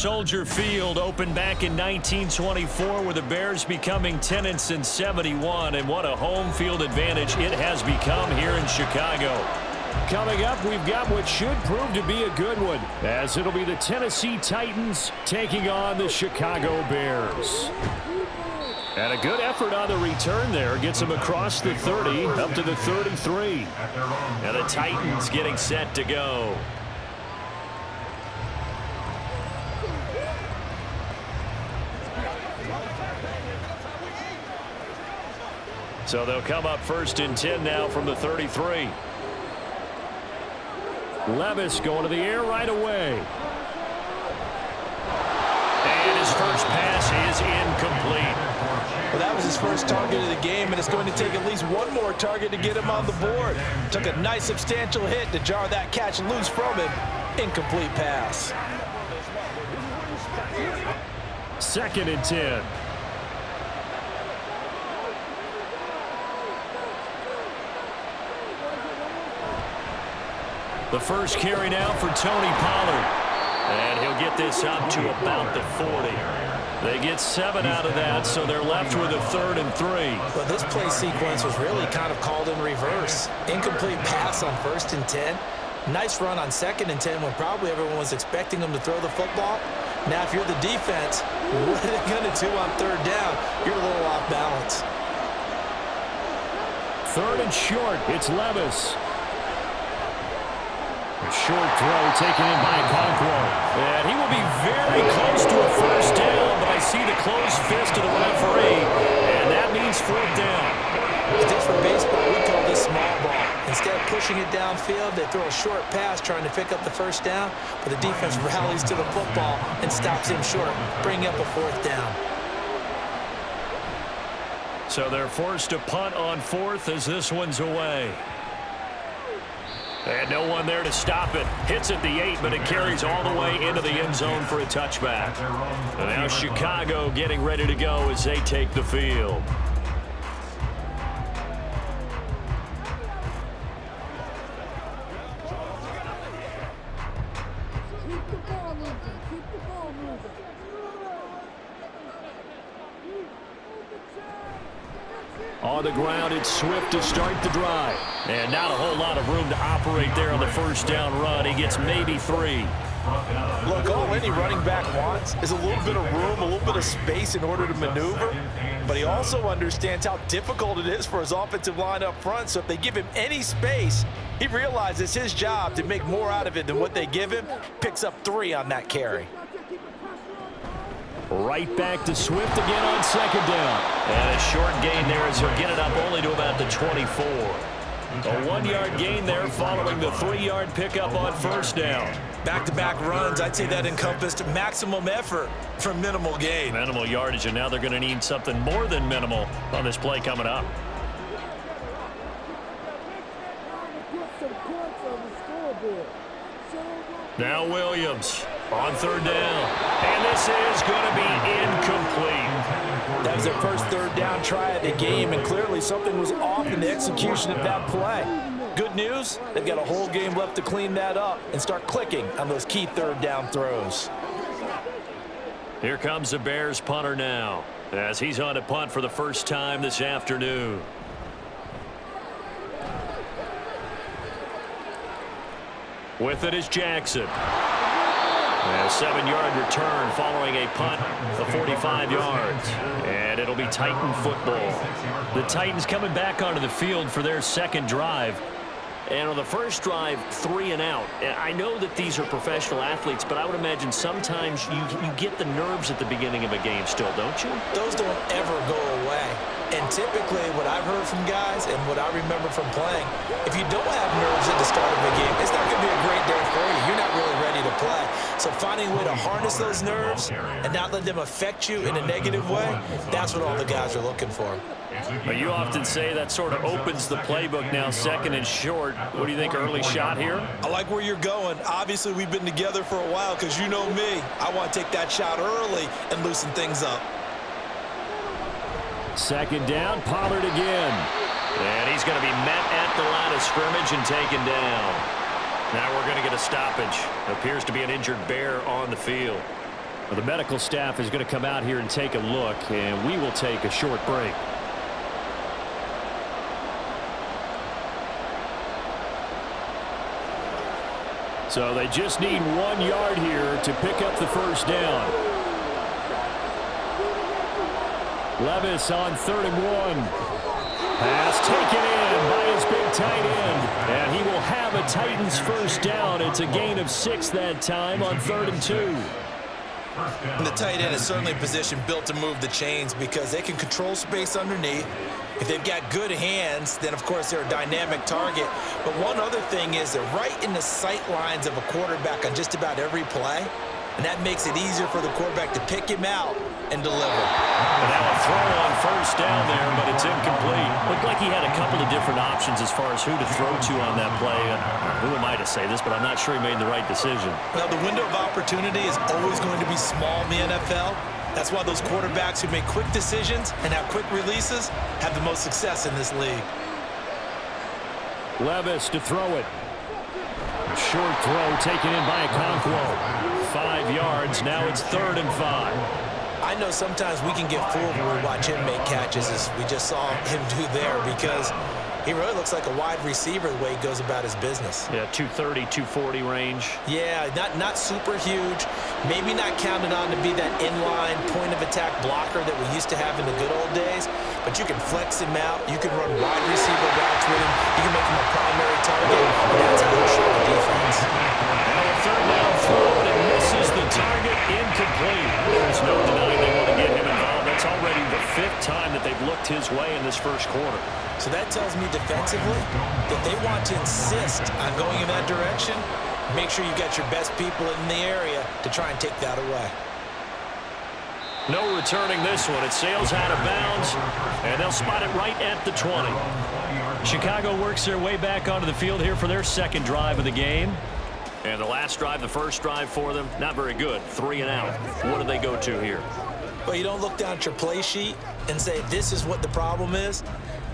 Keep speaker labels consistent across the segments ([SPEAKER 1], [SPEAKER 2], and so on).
[SPEAKER 1] Soldier Field opened back in 1924 with the Bears becoming 10-71, and what a home field advantage it has become here in Chicago. Coming up, we've got what should prove to be a good one, as it'll be the Tennessee Titans taking on the Chicago Bears. And a good effort on the return there. Gets them across the 30, up to the 33. And the Titans getting set to go. So they'll come up 1st and 10 now from the 33. Levis going to the air right away. And his first pass is incomplete.
[SPEAKER 2] Well, that was his first target of the game, and it's going to take at least one more target to get him on the board. Took a nice substantial hit to jar that catch loose from him. Incomplete pass.
[SPEAKER 1] 2nd and 10. The first carry now for Tony Pollard. And he'll get this up to about the 40. They get 7 out of that, so they're left with a 3rd and 3.
[SPEAKER 2] Well, this play sequence was really kind of called in reverse. Incomplete pass on 1st and 10. Nice run on 2nd and 10 when probably everyone was expecting them to throw the football. Now, if you're the defense, what are they going to do on 3rd down? You're a little off balance.
[SPEAKER 1] 3rd and short. It's Levis. A short throw taken in by Okonkwo. And he will be very close to a 1st down, but I see the closed fist of the referee, and that means 4th down.
[SPEAKER 2] Just for baseball, we call this small ball. Instead of pushing it downfield, they throw a short pass trying to pick up the 1st down, but the defense rallies to the football and stops him short, bringing up a 4th down.
[SPEAKER 1] So they're forced to punt on 4th as this one's away. And no one there to stop it. Hits at the 8, but it carries all the way into the end zone for a touchback. And now Chicago getting ready to go as they take the field. On the ground, it's Swift to start the drive. And not a whole lot of room to operate there on the 1st down run. He gets maybe 3.
[SPEAKER 2] Look, all any running back wants is a little bit of room, a little bit of space in order to maneuver. But he also understands how difficult it is for his offensive line up front. So if they give him any space, he realizes his job to make more out of it than what they give him. Picks up 3 on that carry.
[SPEAKER 1] Right back to Swift again on 2nd down. And a short gain there as he'll get it up only to about the 24. A 1-yard gain there following the 3-yard pickup on 1st down.
[SPEAKER 2] Back-to-back runs, I'd say that encompassed maximum effort for minimal gain.
[SPEAKER 1] Minimal yardage, and now they're going to need something more than minimal on this play coming up. Now Williams on 3rd down. And this is going to be incomplete.
[SPEAKER 2] That was their first 3rd down try of the game, and clearly something was off in the execution of that play. Good news, they've got a whole game left to clean that up and start clicking on those key 3rd down throws.
[SPEAKER 1] Here comes the Bears punter now, as he's on to punt for the first time this afternoon. With it is Jackson. A 7-yard return following a punt of 45 yards. And it'll be Titan football. The Titans coming back onto the field for their 2nd drive. And on the first drive, 3 and out. I know that these are professional athletes, but I would imagine sometimes you get the nerves at the beginning of a game still, don't you?
[SPEAKER 2] Those don't ever go away. And typically what I've heard from guys and what I remember from playing, if you don't have nerves at the start of a game, it's not going to be a great day for you. You're not really ready to play. So finding a way to harness those nerves and not let them affect you in a negative way, that's what all the guys are looking for.
[SPEAKER 1] But you often say that sort of opens the playbook now, 2nd and short. What do you think, early shot here?
[SPEAKER 2] I like where you're going. Obviously, we've been together for a while because you know me. I want to take that shot early and loosen things up.
[SPEAKER 1] 2nd down, Pollard again. And he's going to be met at the line of scrimmage and taken down. Now we're going to get a stoppage. Appears to be an injured Bear on the field. Well, the medical staff is going to come out here and take a look, and we will take a short break. So they just need 1 yard here to pick up the first down. Levis on 3rd and 1. Pass taken in by his big tight end. And he will have a Titans first down. It's a gain of 6 that time on 3rd and 2.
[SPEAKER 2] And the tight end is certainly a position built to move the chains because they can control space underneath. If they've got good hands, then, of course, they're a dynamic target. But one other thing is they're right in the sight lines of a quarterback on just about every play. And that makes it easier for the quarterback to pick him out and deliver.
[SPEAKER 1] And now a throw on first down there, but it's incomplete. Looked like he had a couple of different options as far as who to throw to on that play. And who am I to say this, but I'm not sure he made the right decision.
[SPEAKER 2] Well, the window of opportunity is always going to be small in the NFL. That's why those quarterbacks who make quick decisions and have quick releases have the most success in this league.
[SPEAKER 1] Levis to throw it. Short throw taken in by Okonkwo. 5 yards. Now it's 3rd and 5.
[SPEAKER 2] I know sometimes we can get fooled when we watch him make catches, as we just saw him do there, because he really looks like a wide receiver the way he goes about his business.
[SPEAKER 1] Yeah, 230, 240 range.
[SPEAKER 2] Yeah, not super huge. Maybe not counted on to be that inline point-of-attack blocker that we used to have in the good old days, but you can flex him out. You can run wide receiver routes with him. You can make him a primary target, and that's how he'll show the defense.
[SPEAKER 1] And a 3rd down throw, and it misses the target. Incomplete. There's no denying they want to get him involved. That's already the 5th time that they've looked his way in this first quarter.
[SPEAKER 2] So that tells me defensively that they want to insist on going in that direction. Make sure you got your best people in the area to try and take that away.
[SPEAKER 1] No returning this one. It sails out of bounds, and they'll spot it right at the 20. Chicago works their way back onto the field here for their second drive of the game. And the last drive, the first drive for them, not very good. 3 and out. What do they go to here?
[SPEAKER 2] Well, you don't look down at your play sheet and say, this is what the problem is.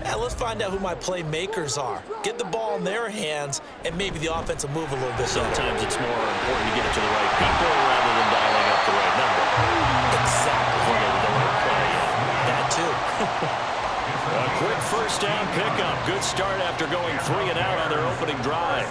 [SPEAKER 2] Let's find out who my playmakers are. Get the ball in their hands, and maybe the offense will move a little bit.
[SPEAKER 1] Sometimes it's more important to get it to the right people rather than dialing up the right number.
[SPEAKER 2] Exactly.
[SPEAKER 1] For the right play.
[SPEAKER 2] That too.
[SPEAKER 1] A quick first down pickup. Good start after going 3 and out on their opening drive.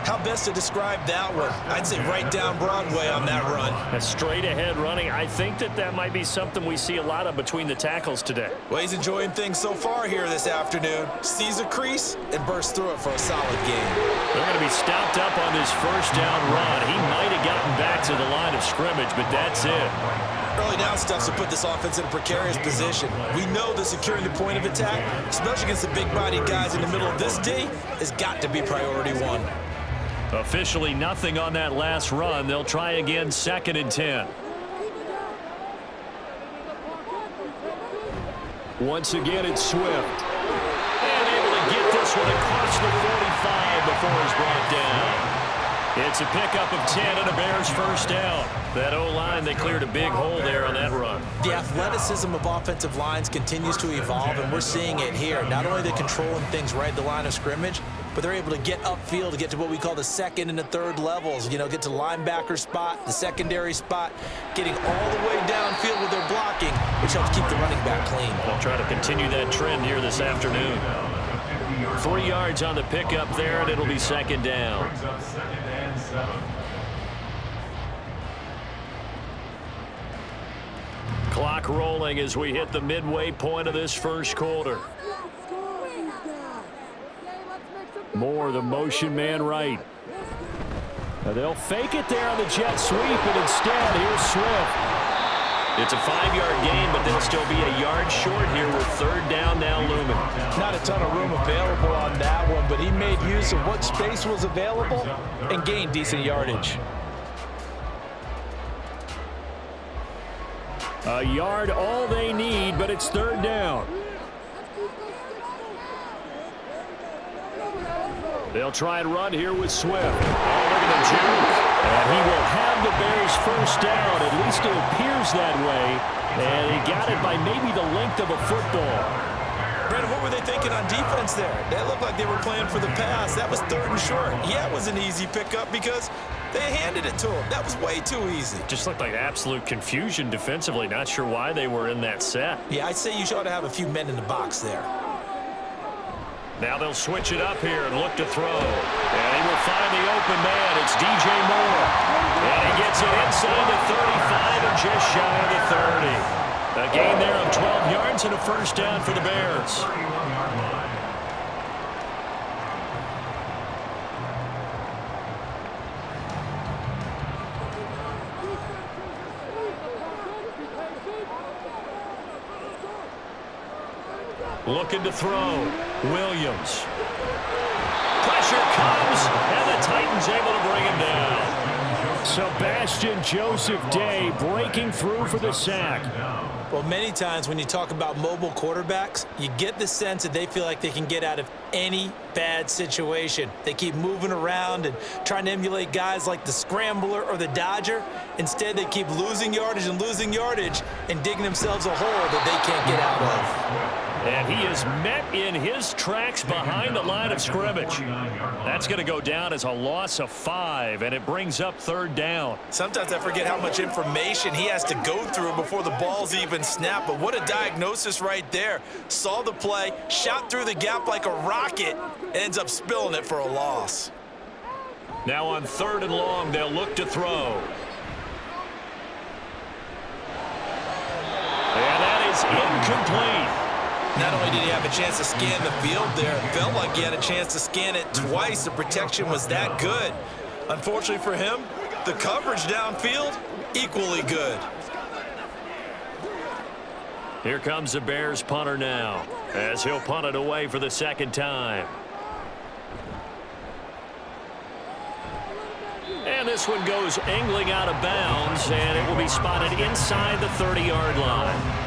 [SPEAKER 2] How best to describe that one? I'd say right down Broadway on that run.
[SPEAKER 1] A straight ahead running. I think that might be something we see a lot of between the tackles today.
[SPEAKER 2] Well, he's enjoying things so far here this afternoon. Sees a crease and bursts through it for a solid game.
[SPEAKER 1] They're going to be stopped up on this first down run. He might have gotten back to the line of scrimmage, but that's it.
[SPEAKER 2] Early down stuff to put this offense in a precarious position. We know that securing the point of attack, especially against the big-bodied guys in the middle of this D, has got to be priority 1.
[SPEAKER 1] Officially nothing on that last run. They'll try again 2nd and 10. Once again, it's Swift. And able to get this one across the 45 before he's brought down. It's a pickup of 10 and a Bears first down. That O-line, they cleared a big hole there on that run.
[SPEAKER 2] The athleticism of offensive lines continues to evolve, and we're seeing it here. Not only are they controlling things right at the line of scrimmage, but they're able to get upfield to get to what we call the 2nd and the 3rd levels. You know, get to linebacker spot, the secondary spot, getting all the way downfield with their blocking, which helps keep the running back clean.
[SPEAKER 1] They'll try to continue that trend here this afternoon. 3 yards on the pickup there, and it'll be 2nd down. Clock rolling as we hit the midway point of this first quarter. Moore, the motion man right. They'll fake it there on the jet sweep, and instead, here's Swift. It's a 5-yard gain, but they'll still be a yard short here with 3rd down now looming.
[SPEAKER 2] Not a ton of room available on that one, but he made use of what space was available and gained decent yardage.
[SPEAKER 1] A yard all they need, but it's 3rd down. They'll try and run here with Swift. Oh, look at the juke. And he will have the Bears first down. At least it appears that way. And he got it by maybe the length of a football.
[SPEAKER 2] Brandon, what were they thinking on defense there? They looked like they were playing for the pass. That was 3rd and short. Yeah, it was an easy pickup because They handed it to him. That was way too easy.
[SPEAKER 1] Just looked like absolute confusion defensively. Not sure why they were in that set.
[SPEAKER 2] Yeah, I'd say you ought to have a few men in the box there.
[SPEAKER 1] Now they'll switch it up here and look to throw. And he will find the open man. It's DJ Moore. And he gets it inside the 35 and just shy of the 30. A gain there of 12 yards and a first down for the Bears. Looking to throw. Williams. Pressure comes, and the Titans able to bring him down. Sebastian Joseph Day breaking through for the sack.
[SPEAKER 2] Well, many times when you talk about mobile quarterbacks, you get the sense that they feel like they can get out of any bad situation. They keep moving around and trying to emulate guys like the Scrambler or the Dodger. Instead, they keep losing yardage and digging themselves a hole that they can't get out of.
[SPEAKER 1] And he is met in his tracks behind the line of scrimmage. That's going to go down as a loss of 5, and it brings up third down.
[SPEAKER 2] Sometimes I forget how much information he has to go through before the ball's even snapped, but what a diagnosis right there. Saw the play, shot through the gap like a rocket, and ends up spilling it for a loss.
[SPEAKER 1] Now on 3rd and long, they'll look to throw. And that is incomplete.
[SPEAKER 2] Not only did he have a chance to scan the field there, it felt like he had a chance to scan it twice. The protection was that good. Unfortunately for him, the coverage downfield, equally good.
[SPEAKER 1] Here comes the Bears punter now, as he'll punt it away for the second time. And this one goes angling out of bounds, and it will be spotted inside the 30-yard line.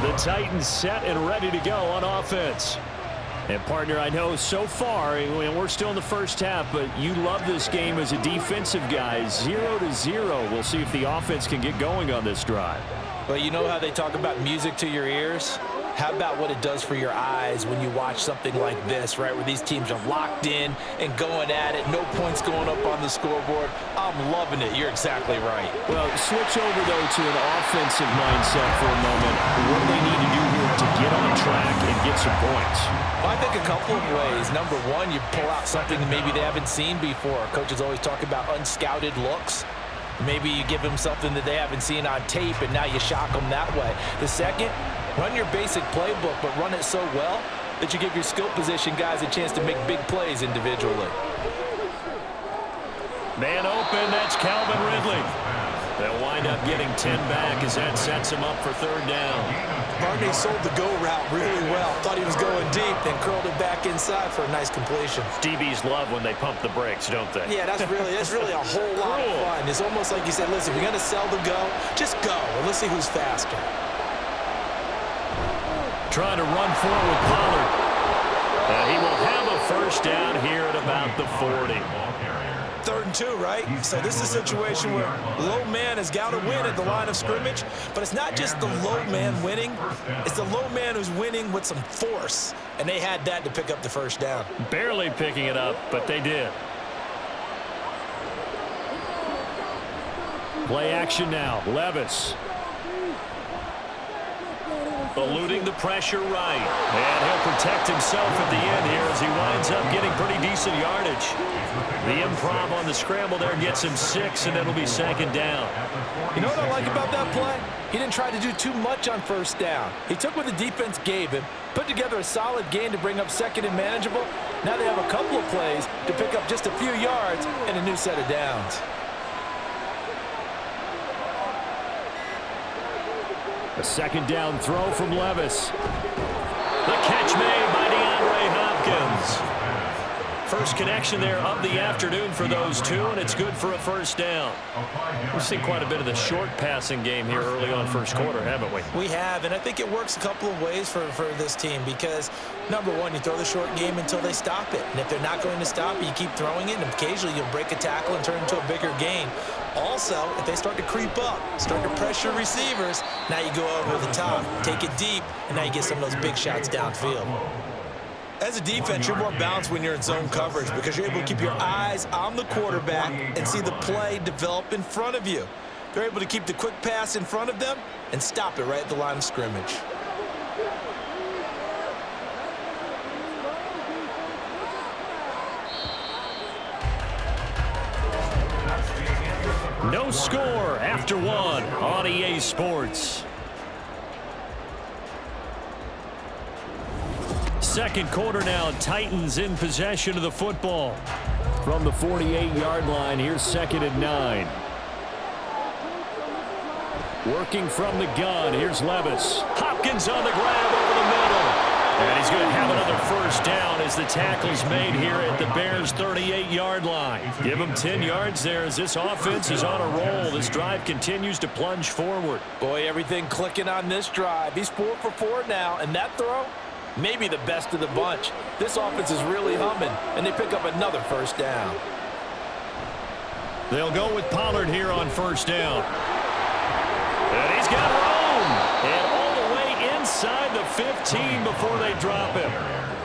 [SPEAKER 1] The Titans set and ready to go on offense. And, partner, I know so far, and we're still in the first half, but you love this game as a defensive guy. 0-0. We'll see if the offense can get going on this drive.
[SPEAKER 2] Well, you know how they talk about music to your ears? How about what it does for your eyes when you watch something like this, right, where these teams are locked in and going at it, no points going up on the scoreboard? I'm loving it. You're exactly right.
[SPEAKER 1] Well, switch over, though, to an offensive mindset for a moment. What do they need to do here to get on track and get some points?
[SPEAKER 2] Well, I think a couple of ways. Number one, you pull out something that maybe they haven't seen before. Coaches always talk about unscouted looks. Maybe you give them something that they haven't seen on tape, and now you shock them that way. The second, run your basic playbook, but run it so well that you give your skill position guys a chance to make big plays individually.
[SPEAKER 1] Man open, that's Calvin Ridley. They'll wind up getting 10 back as that sets him up for third down.
[SPEAKER 2] Barney sold the go route really well. Thought he was going deep, then curled it back inside for a nice completion.
[SPEAKER 1] DBs love when they pump the brakes, don't they?
[SPEAKER 2] Yeah, that's really a whole lot of fun. It's almost like you said, listen, we're going to sell the go. Just go, and let's see who's faster.
[SPEAKER 1] Trying to run forward with Pollard. He will have a first down here at about the 40.
[SPEAKER 2] 3rd and 2, right? So this is a situation where low man has got to win at the line of scrimmage, but it's not just the low man winning. It's the low man who's winning with some force, and they had that to pick up the first down.
[SPEAKER 1] Barely picking it up, but they did. Play action now. Levis. Eluding the pressure right. And he'll protect himself at the end here as he winds up getting pretty decent yardage. The improv on the scramble there gets him 6, and it'll be 2nd down.
[SPEAKER 2] You know what I like about that play? He didn't try to do too much on first down. He took what the defense gave him, put together a solid gain to bring up 2nd and manageable. Now they have a couple of plays to pick up just a few yards and a new set of downs.
[SPEAKER 1] A 2nd down throw from Levis. The catch made by DeAndre Hopkins. First connection there of the afternoon for those two, and it's good for a first down. We've seen quite a bit of the short passing game here early on first quarter, haven't we?
[SPEAKER 2] We have, and I think it works a couple of ways for this team because, number one, you throw the short game until they stop it. And if they're not going to stop it, you keep throwing it, and occasionally you'll break a tackle and turn it into a bigger gain. Also, if they start to creep up, start to pressure receivers, now you go over the top, take it deep, and now you get some of those big shots downfield. As a defense, you're more balanced when you're in zone coverage because you're able to keep your eyes on the quarterback and see the play develop in front of you. They're able to keep the quick pass in front of them and stop it right at the line of scrimmage.
[SPEAKER 1] No score after one on EA Sports. Second quarter now, Titans in possession of the football. From the 48-yard line, here's 2nd and 9. Working from the gun, here's Levis. Hopkins on the grab over the middle. And he's going to have another first down as the tackle's made here at the Bears' 38-yard line. Give him 10 yards there as this offense is on a roll. This drive continues to plunge forward.
[SPEAKER 2] Boy, everything clicking on this drive. He's 4 for 4 now, and that throw, maybe the best of the bunch. This offense is really humming, and they pick up another first down.
[SPEAKER 1] They'll go with Pollard here on first down. And he's got room. And all the way inside the 15 before they drop him.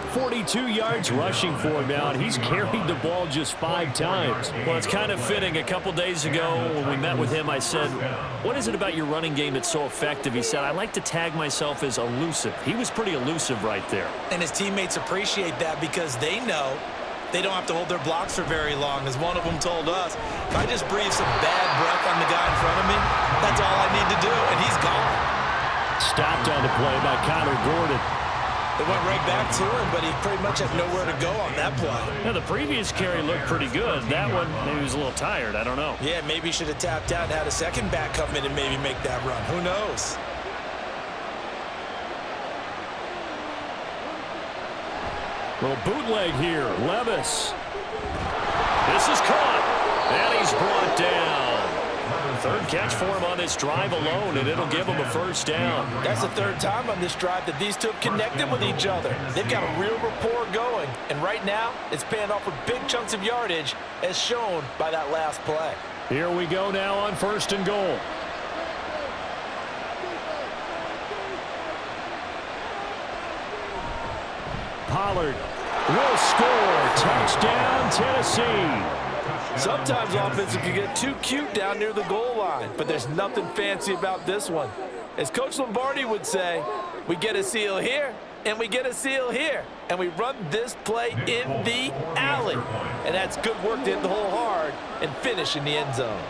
[SPEAKER 1] 42 yards rushing for him now, and he's carried the ball just 5 times. Well, it's kind of fitting. A couple days ago when we met with him, I said, what is it about your running game that's so effective? He said, I like to tag myself as elusive. He was pretty elusive right there.
[SPEAKER 2] And his teammates appreciate that because they know they don't have to hold their blocks for very long. As one of them told us, if I just breathe some bad breath on the guy in front of me, that's all I need to do, and he's gone.
[SPEAKER 1] Stopped on the play by Connor Gordon.
[SPEAKER 2] They went right back to him, but he pretty much had nowhere to go on that play.
[SPEAKER 1] Yeah, the previous carry looked pretty good. That one, maybe he was a little tired. I don't know.
[SPEAKER 2] Yeah, maybe he should have tapped out and had a second back come in and maybe make that run. Who knows?
[SPEAKER 1] Little bootleg here. Levis. This is caught. And he's brought down. Third catch for him on this drive alone, and it'll give him a first down.
[SPEAKER 2] That's the third time on this drive that these two have connected with each other. They've got a real rapport going, and right now it's paying off with big chunks of yardage as shown by that last play.
[SPEAKER 1] Here we go now on 1st and goal. Pollard will score. Touchdown, Tennessee.
[SPEAKER 2] Sometimes offenses can get too cute down near the goal line, but there's nothing fancy about this one. As Coach Lombardi would say, we get a seal here, and we get a seal here, and we run this play in the alley. And that's good work to hit the hole hard and finish in the end zone.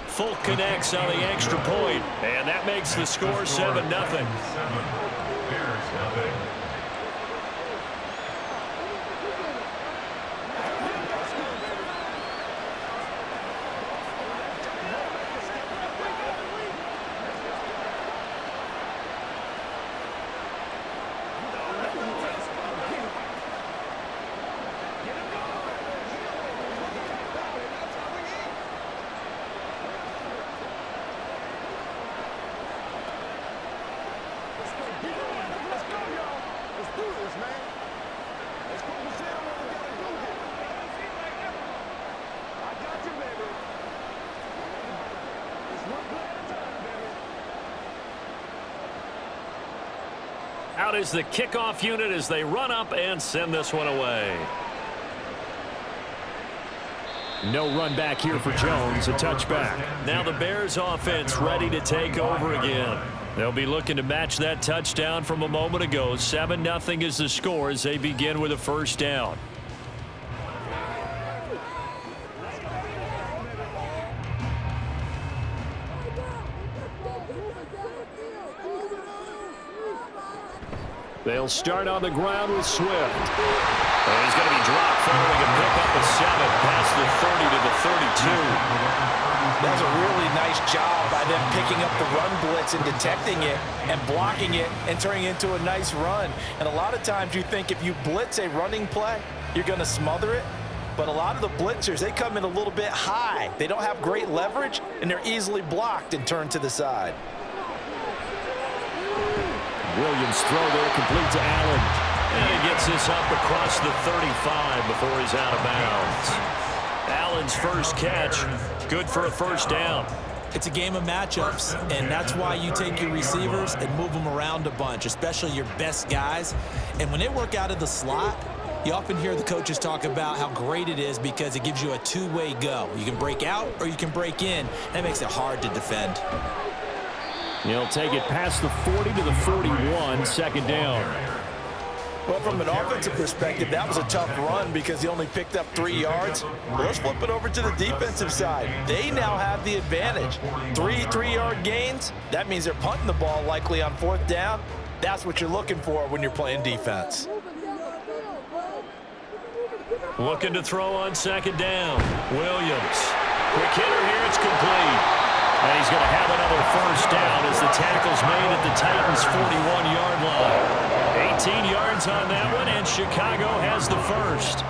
[SPEAKER 1] Folk connects on the extra point, and that makes the score 7-0. Out is the kickoff unit as they run up and send this one away. No run back here for Jones, a touchback. Now the Bears offense ready to take over again. They'll be looking to match that touchdown from a moment ago. 7-0 is the score as they begin with a first down. They'll start on the ground with Swift. And he's going to be dropped following a pickup of 7 past the 30 to the 32.
[SPEAKER 2] That's a really nice job by them picking up the run blitz and detecting it and blocking it and turning it into a nice run. And a lot of times you think if you blitz a running play, you're going to smother it. But a lot of the blitzers, they come in a little bit high. They don't have great leverage, and they're easily blocked and turned to the side.
[SPEAKER 1] Williams throw there complete to Allen. And he gets this up across the 35 before he's out of bounds. Allen's first catch, good for a first down.
[SPEAKER 2] It's a game of matchups, and that's why you take your receivers and move them around a bunch, especially your best guys. And when they work out of the slot, you often hear the coaches talk about how great it is because it gives you a two-way go. You can break out or you can break in. That makes it hard to defend.
[SPEAKER 1] He'll take it past the 40 to the 41, second down.
[SPEAKER 3] Well, from an offensive perspective, that was a tough run because he only picked up 3 yards. But let's flip it over to the defensive side. They now have the advantage. 3 3-yard gains, that means they're punting the ball likely on 4th down. That's what you're looking for when you're playing defense.
[SPEAKER 1] Looking to throw on second down. Williams. Quick hitter here, it's complete. And he's going to have another first down as the tackle's made at the Titans' 41-yard line. 18 yards on that one, and Chicago has the first.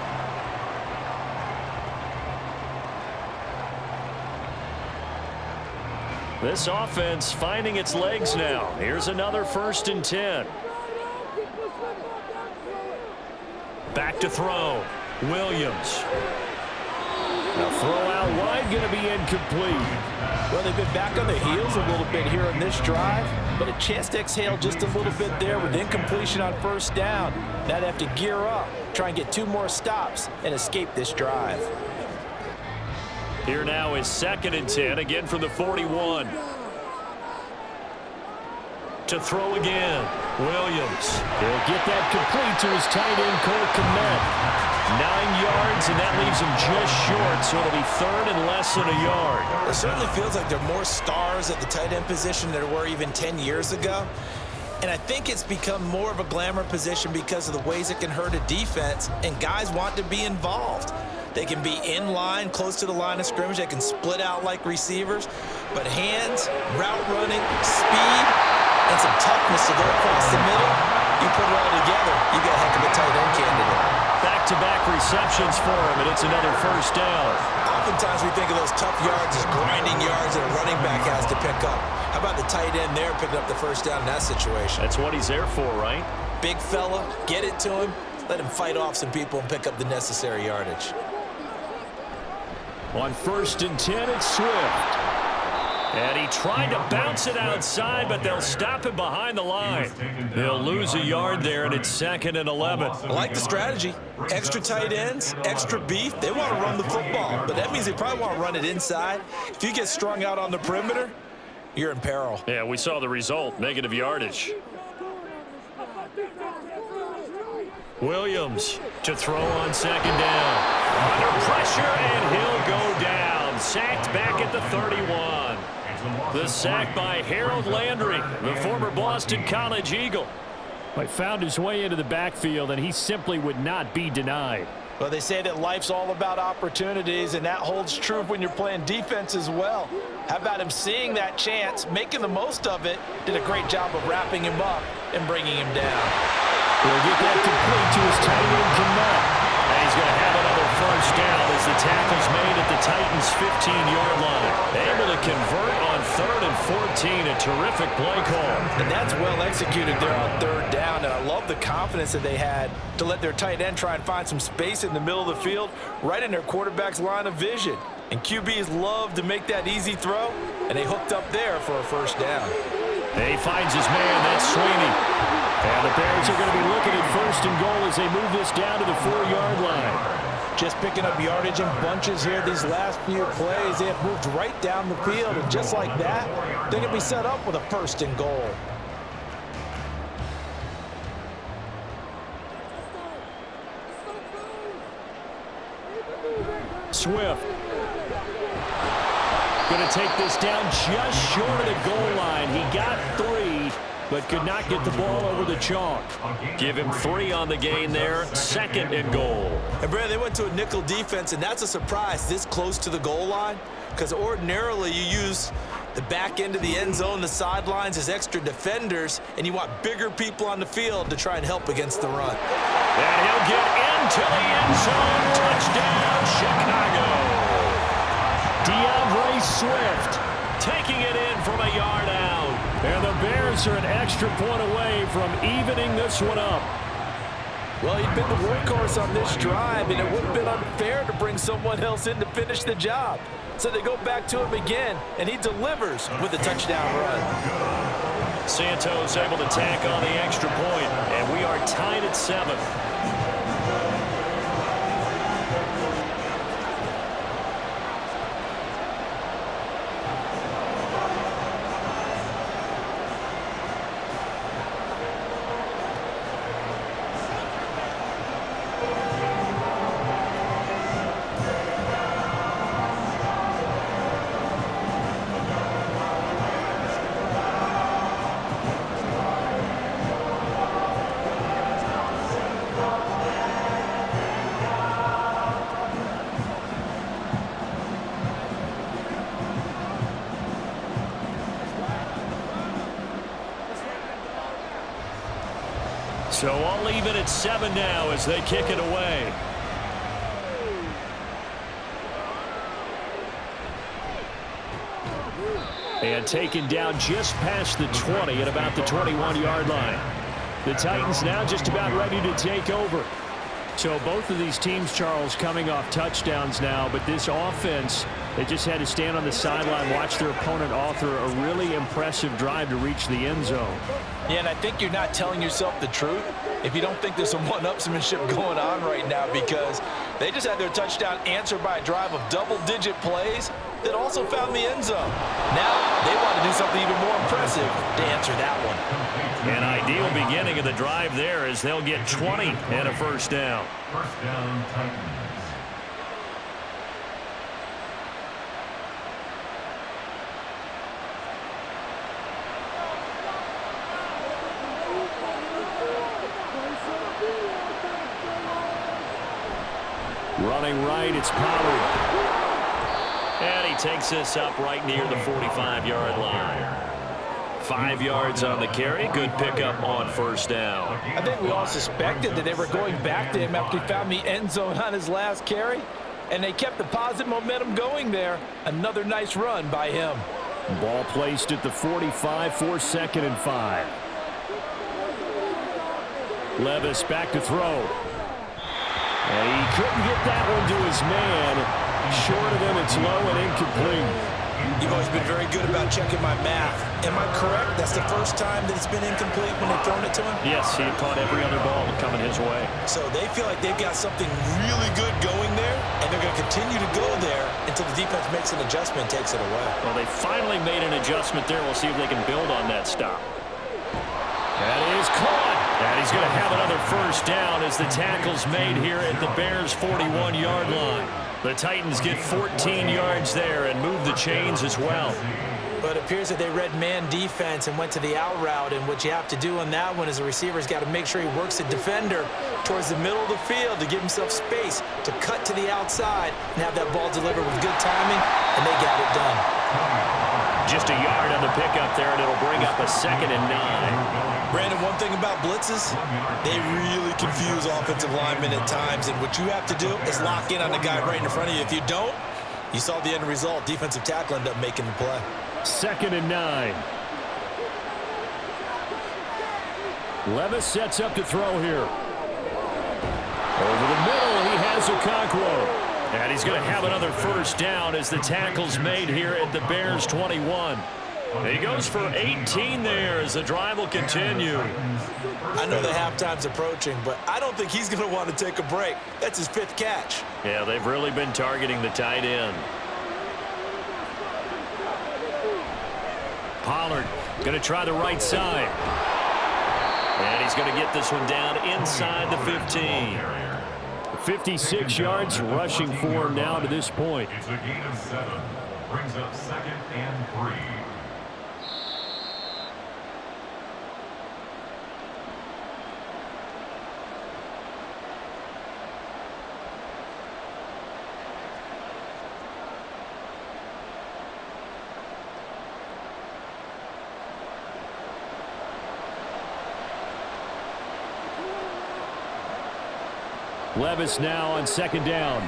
[SPEAKER 1] This offense finding its legs now. Here's another 1st and 10. Back to throw. Williams. Now throw out wide, going to be incomplete.
[SPEAKER 3] Well, they've been back on the heels a little bit here on this drive, but a chance to exhale just a little bit there with incompletion on 1st down. Now they have to gear up, try and get 2 more stops, and escape this drive.
[SPEAKER 1] Here now is 2nd and 10, again from the 41. To throw again. Williams. He'll get that complete to his tight end, Cole Kmet. 9 yards, and that leaves him just short, so it'll be 3rd and less than a yard.
[SPEAKER 2] It certainly feels like there are more stars at the tight end position than there were even 10 years ago. And I think it's become more of a glamour position because of the ways it can hurt a defense, and guys want to be involved. They can be in line, close to the line of scrimmage. They can split out like receivers. But hands, route running, speed, and some toughness to go across the middle, you put it all together, you got a heck of a tight end candidate.
[SPEAKER 1] Back-to-back receptions for him, and it's another first down.
[SPEAKER 2] Oftentimes we think of those tough yards as grinding yards that a running back has to pick up. How about the tight end there picking up the first down in that situation?
[SPEAKER 1] That's what he's there for, right?
[SPEAKER 2] Big fella, get it to him, let him fight off some people and pick up the necessary yardage.
[SPEAKER 1] On 1st and 10, it's Swift. And he tried to bounce it outside, but they'll stop him behind the line. They'll lose a yard there, and it's 2nd and 11.
[SPEAKER 2] I like the strategy. Extra tight ends, extra beef. They want to run the football, but that means they probably want to run it inside. If you get strung out on the perimeter, you're in peril.
[SPEAKER 1] Yeah, we saw the result, negative yardage. Williams to throw on 2nd down. Under pressure, and he'll go down. Sacked back at the 31. The sack by Harold Landry, the former Boston College Eagle. He found his way into the backfield, and he simply would not be denied.
[SPEAKER 3] Well, they say that life's all about opportunities, and that holds true when you're playing defense as well. How about him seeing that chance, making the most of it, did a great job of wrapping him up and bringing him down.
[SPEAKER 1] He'll get that complete to his tight end, Kmet. And he's going to have another first down as the tackle's made at the Titans' 15-yard line. Able to convert on 3rd and 14, a terrific play call.
[SPEAKER 3] And that's well executed there on 3rd down, and I love the confidence that they had to let their tight end try and find some space in the middle of the field, right in their quarterback's line of vision. And QBs love to make that easy throw, and they hooked up there for a first down.
[SPEAKER 1] And he finds his man, that's Sweeney. And the Bears are going to be looking at 1st and goal as they move this down to the 4-yard line.
[SPEAKER 3] Just picking up yardage in bunches here these last few plays. They have moved right down the field, and just like that, they're going to be set up with a 1st and goal.
[SPEAKER 1] Swift. Going to take this down just short of the goal line. He got 3, but could not get the ball over the chalk. Give him 3 on the gain there. 2nd and goal.
[SPEAKER 2] And Brad, they went to a nickel defense, and that's a surprise this close to the goal line, because ordinarily you use the back end of the end zone, the sidelines as extra defenders, and you want bigger people on the field to try and help against the run.
[SPEAKER 1] And he'll get into the end zone. Touchdown, Chicago. DeAndre Swift taking it in from a yard out. And the Bears are an extra point away from evening this one up.
[SPEAKER 3] Well, he'd been the workhorse on this drive, and it would have been unfair to bring someone else in to finish the job. So they go back to him again, and he delivers with a touchdown run.
[SPEAKER 1] Santos able to tack on the extra point, and we are tied at 7. So I'll leave it at 7 now as they kick it away. And taken down just past the 20 at about the 21-yard line. The Titans now just about ready to take over. So both of these teams, Charles, coming off touchdowns now, but this offense, they just had to stand on the sideline, watch their opponent author a really impressive drive to reach the end zone.
[SPEAKER 3] Yeah, and I think you're not telling yourself the truth if you don't think there's some one-upsmanship going on right now, because they just had their touchdown answered by a drive of double-digit plays that also found the end zone. Now they want to do something even more impressive to answer that one.
[SPEAKER 1] An ideal beginning of the drive there as they'll get 20 and a first down.
[SPEAKER 4] First down, Titans.
[SPEAKER 1] Running right, it's Pollard. And he takes us up right near the 45-yard line. 5 yards on the carry. Good pickup on first down.
[SPEAKER 3] I think we all suspected that they were going back to him after he found the end zone on his last carry, and they kept the positive momentum going there. Another nice run by him.
[SPEAKER 1] Ball placed at the 45 for 2nd and 5. Levis back to throw. And he couldn't get that one to his man. Short of him, it's low and incomplete.
[SPEAKER 2] You've always been very good about checking my math. Am I correct? That's the first time that it's been incomplete when they've thrown it to him?
[SPEAKER 1] Yes, he had caught every other ball coming his way.
[SPEAKER 2] So they feel like they've got something really good going there, and they're going to continue to go there until the defense makes an adjustment and takes it away.
[SPEAKER 1] Well, they finally made an adjustment there. We'll see if they can build on that stop. That is caught. And he's going to have another first down as the tackle's made here at the Bears' 41-yard line. The Titans get 14 yards there and move the chains as well.
[SPEAKER 2] But it appears that they read man defense and went to the out route, and what you have to do on that one is the receiver's got to make sure he works the defender towards the middle of the field to give himself space to cut to the outside and have that ball delivered with good timing, and they got it done.
[SPEAKER 1] Just a yard on the pickup there, and it'll bring up a 2nd and 9.
[SPEAKER 2] Brandon, one thing about blitzes, they really confuse offensive linemen at times, and what you have to do is lock in on the guy right in front of you. If you don't, you saw the end result. Defensive tackle ended up making the play.
[SPEAKER 1] 2nd and 9. Levis sets up to throw here. Over the middle, he has Okonkwo. And he's going to have another first down as the tackle's made here at the Bears' 21. He goes for 18 there as the drive will continue.
[SPEAKER 2] I know the halftime's approaching, but I don't think he's going to want to take a break. That's his 5th catch.
[SPEAKER 1] Yeah, they've really been targeting the tight end. Pollard going to try the right side. And he's going to get this one down inside the 15. 56 yards rushing for him now to this point.
[SPEAKER 4] It's a gain of 7. Brings up 2nd and 3.
[SPEAKER 1] Levis now on 2nd down.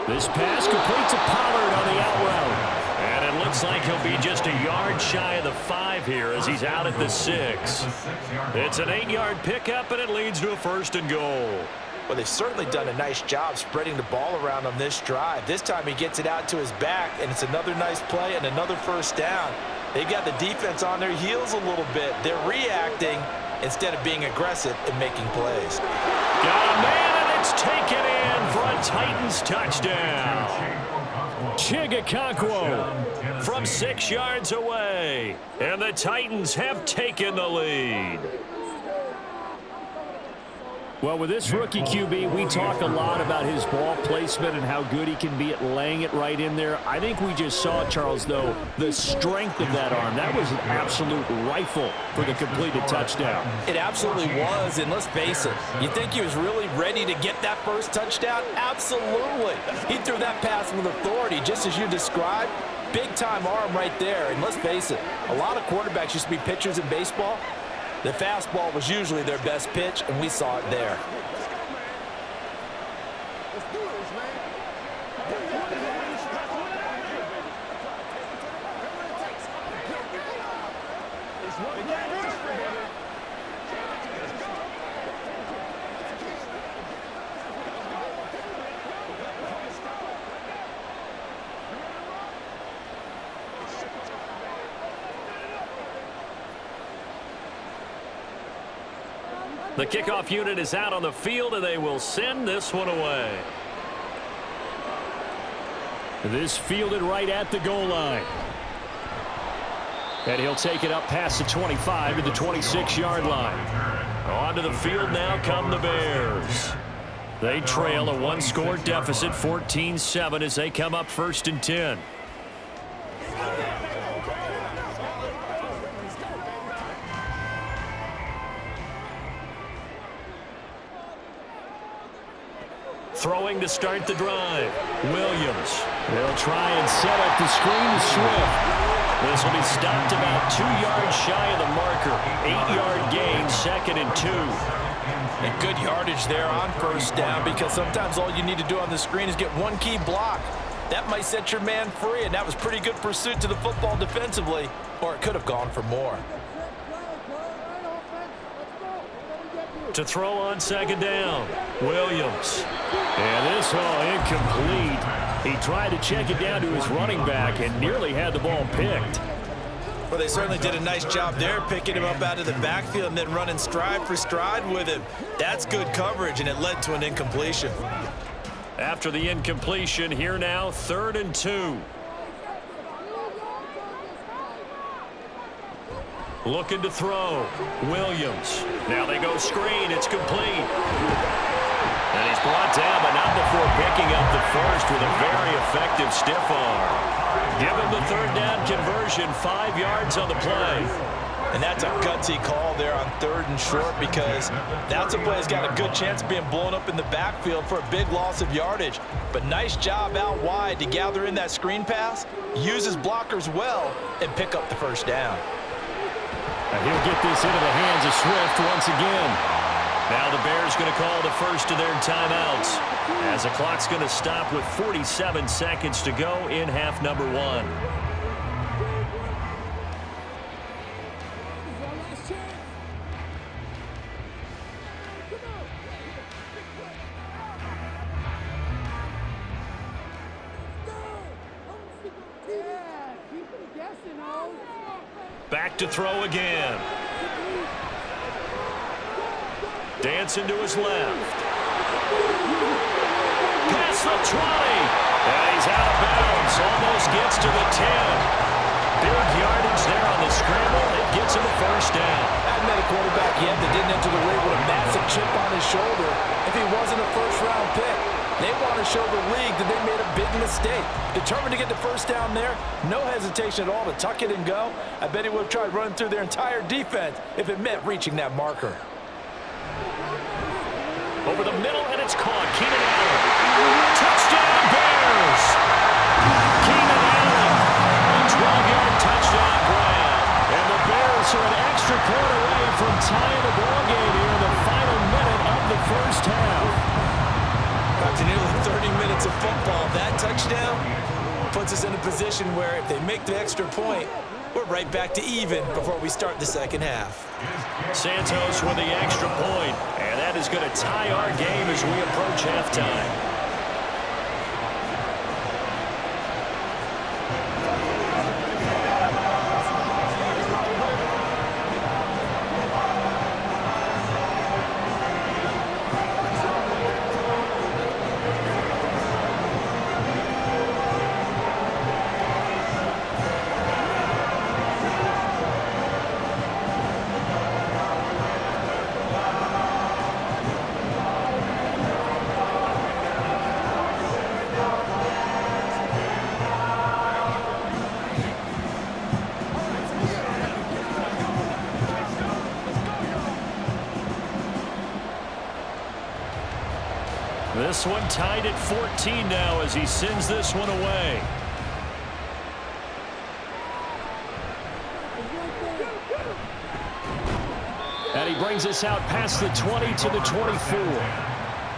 [SPEAKER 1] This pass complete to Pollard on the out route. And it looks Looks like he'll be just a yard shy of the 5 here as he's out at the 6. It's an 8-yard pickup, and it leads to a 1st and goal.
[SPEAKER 3] Well, they've certainly done a nice job spreading the ball around on this drive. This time he gets it out to his back, and it's another nice play and another 1st down. They've got the defense on their heels a little bit. They're reacting instead of being aggressive and making plays.
[SPEAKER 1] Got a man, and it's taken in for a Titans touchdown. Chigakakwo from 6 yards away, and the Titans have taken the lead.
[SPEAKER 5] Well, with this rookie QB, we talk a lot about his ball placement and how good he can be at laying it right in there. I think we just saw, Charles, though, the strength of that arm. That was an absolute rifle for the completed touchdown.
[SPEAKER 3] It absolutely was, and let's face it, you think he was really ready to get that first touchdown? Absolutely. He threw that pass with authority, just as you described. Big-time arm right there, and let's face it, a lot of quarterbacks used to be pitchers in baseball. The fastball was usually their best pitch, and we saw it there.
[SPEAKER 1] The kickoff unit is out on the field, and they will send this one away.
[SPEAKER 5] This fielded right at the goal line. And he'll take it up past the 25 to the 26-yard line.
[SPEAKER 1] Onto the field now come the Bears. They trail a 1-score deficit, 14-7, as they come up 1st and 10. Throwing to start the drive. Williams.
[SPEAKER 5] They'll try and set up the screen to Swift.
[SPEAKER 1] This will be stopped about 2 yards shy of the marker. 8-yard gain, 2nd and 2.
[SPEAKER 3] And good yardage there on 1st down, because sometimes all you need to do on the screen is get one key block. That might set your man free, and that was pretty good pursuit to the football defensively, or it could have gone for more.
[SPEAKER 1] To throw on 2nd down, Williams. And this all incomplete. He tried to check it down to his running back and nearly had the ball picked.
[SPEAKER 3] Well, they certainly did a nice job there, picking him up out of the backfield and then running stride for stride with him. That's good coverage, and it led to an incompletion.
[SPEAKER 1] After the incompletion, here now, 3rd and 2. Looking to throw. Williams. Now they go screen. It's complete. And he's brought down, but not before picking up the first with a very effective stiff arm. Give him the 3rd down conversion, 5 yards on the play.
[SPEAKER 3] And that's a gutsy call there on 3rd and short, because that's a play that's got a good chance of being blown up in the backfield for a big loss of yardage. But nice job out wide to gather in that screen pass, use his blockers well, and pick up the 1st down.
[SPEAKER 5] And he'll get this into the hands of Swift once again.
[SPEAKER 1] Now the Bears going to call the first of their timeouts, as the clock's going to stop with 47 seconds to go in half number 1. Back to throw again. Dancing to his left. Past the 20. And he's out of bounds. Almost gets to the 10. Big yardage there on the scramble. It gets him a 1st down.
[SPEAKER 3] I've met a quarterback yet that didn't enter the league with a massive chip on his shoulder if he wasn't a 1st-round pick. They want to show the league that they made a big mistake. Determined to get the 1st down there, no hesitation at all to tuck it and go. I bet he would have tried running through their entire defense if it meant reaching that marker.
[SPEAKER 1] Over the middle, and it's caught. Keenan Allen. Touchdown, Bears! Keenan Allen, a 12-yard touchdown grab. And the Bears are an extra point away from tying the ball game here in the final minute of the 1st half.
[SPEAKER 3] After nearly 30 minutes of football, that touchdown puts us in
[SPEAKER 2] in a position where if they make the extra point, we're right back to even before we start the second half.
[SPEAKER 1] Santos with the extra point, and that is going to tie our game as we approach halftime. This one tied at 14 now as he sends this one away. And he brings us out past the 20 to the 24.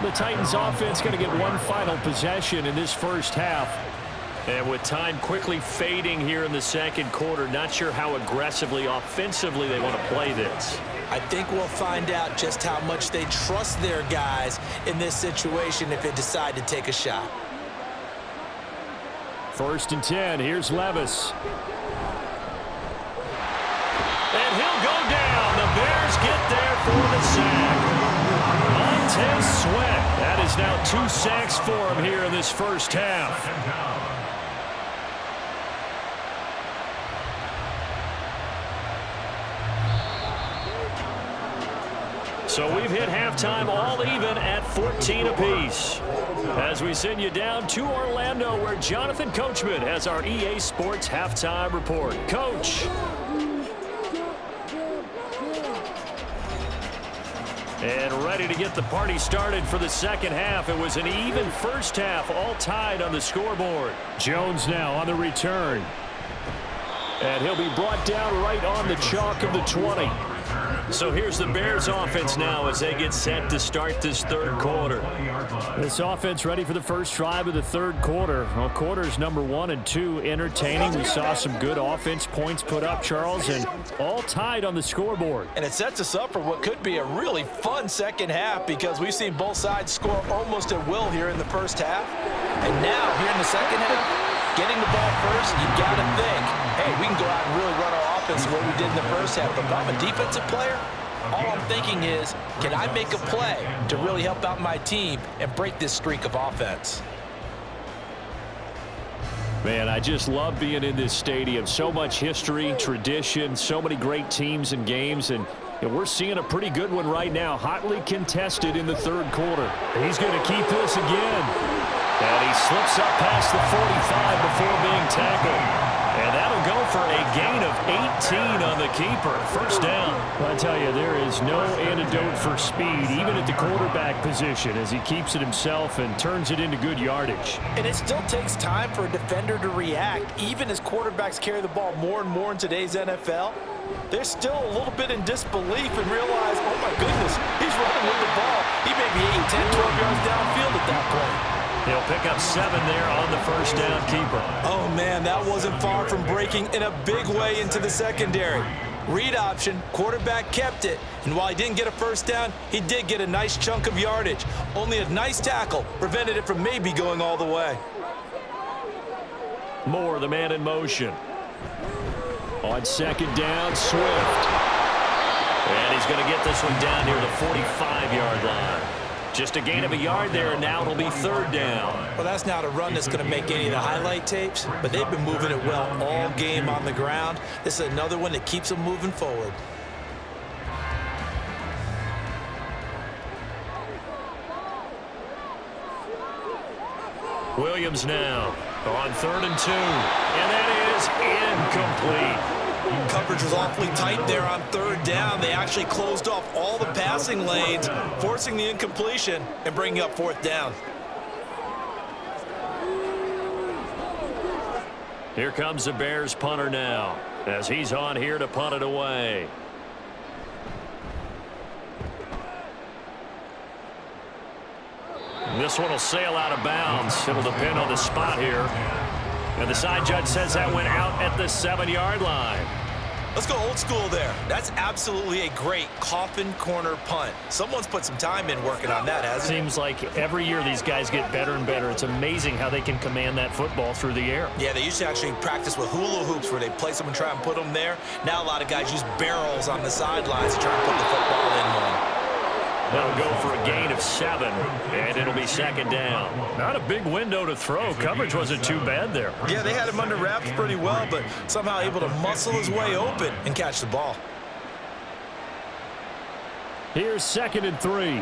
[SPEAKER 1] The Titans offense going to get one final possession in this first half. And with time quickly fading here in the second quarter, not sure how aggressively, offensively they want to play this.
[SPEAKER 2] I think we'll find out just how much they trust their guys in this situation if they decide to take a shot.
[SPEAKER 5] 1st and 10. Here's Levis.
[SPEAKER 1] And he'll go down. The Bears get there for the sack. Montez Sweat. That is now 2 sacks for him here in this first half. So we've hit halftime all even at 14 apiece. As we send you down to Orlando, where Jonathan Coachman has our EA Sports halftime report. Coach. And ready to get the party started for the second half. It was an even first half, all tied on the scoreboard.
[SPEAKER 5] Jones now on the return. And he'll be brought down right on the chalk of the 20.
[SPEAKER 1] So here's the Bears offense now as they get set to start this third quarter.
[SPEAKER 5] This offense ready for the first drive of the third quarter. Well, quarters number 1 and 2 entertaining. We saw some good offense points put up, Charles, and all tied on the scoreboard.
[SPEAKER 3] And it sets us up for what could be a really fun second half because we've seen both sides score almost at will here in the first half. And now, here in the second half, getting the ball first, you got to think, hey, we can go out and really run our offense the way we did in the first half. But if I'm a defensive player, all I'm thinking is, can I make a play to really help out my team and break this streak of offense?
[SPEAKER 5] Man, I just love being in this stadium. So much history, tradition, so many great teams and games, and we're seeing a pretty good one right now, hotly contested in the third quarter. He's going to keep this again. And he slips up past the 45 before being tackled. And that'll go for a gain of 18 on the keeper. First down. Well, I tell you, there is no antidote for speed, even at the quarterback position, as he keeps it himself and turns it into good yardage.
[SPEAKER 3] And it still takes time for a defender to react, even as quarterbacks carry the ball more and more in today's NFL. They're still a little bit in disbelief and realize, oh my goodness, he's running with the ball. He may be 8, 10, 12 yards downfield at that point.
[SPEAKER 1] He'll pick up 7 there on the first down keeper.
[SPEAKER 2] Oh, man, that wasn't far from breaking in a big way into the secondary. Read option, quarterback kept it, and while he didn't get a first down, he did get a nice chunk of yardage. Only a nice tackle prevented it from maybe going all the way.
[SPEAKER 1] Moore, the man in motion.
[SPEAKER 5] On second down, Swift.
[SPEAKER 1] And he's going to get this one down near the 45-yard line. Just a gain of a yard there, and now it'll be third down.
[SPEAKER 2] Well, that's not a run that's going to make any of the highlight tapes, but they've been moving it well all game on the ground. This is another one that keeps them moving forward.
[SPEAKER 1] Williams now on 3rd and 2. And that is incomplete.
[SPEAKER 2] Coverage was awfully tight there on third down. They actually closed off all the passing lanes, forcing the incompletion and bringing up fourth down.
[SPEAKER 1] Here comes the Bears punter now as he's on here to punt it away. This one will sail out of bounds. It'll depend on the spot here. And the side judge says that went out at the 7-yard line.
[SPEAKER 2] Let's go old school there. That's absolutely a great coffin corner punt. Someone's put some time in working on that, hasn't it?
[SPEAKER 1] Seems like every year these guys get better and better. It's amazing how they can command that football through the air.
[SPEAKER 2] Yeah, they used to actually practice with hula hoops where they place them and try and put them there. Now a lot of guys use barrels on the sidelines to try and put the football in one.
[SPEAKER 1] That'll go for a gain of 7, and it'll be 2nd down. Not a big window to throw. Coverage wasn't too bad there.
[SPEAKER 2] Yeah, they had him under wraps pretty well, but somehow able to muscle his way open and catch the ball.
[SPEAKER 5] Here's 2nd and 3.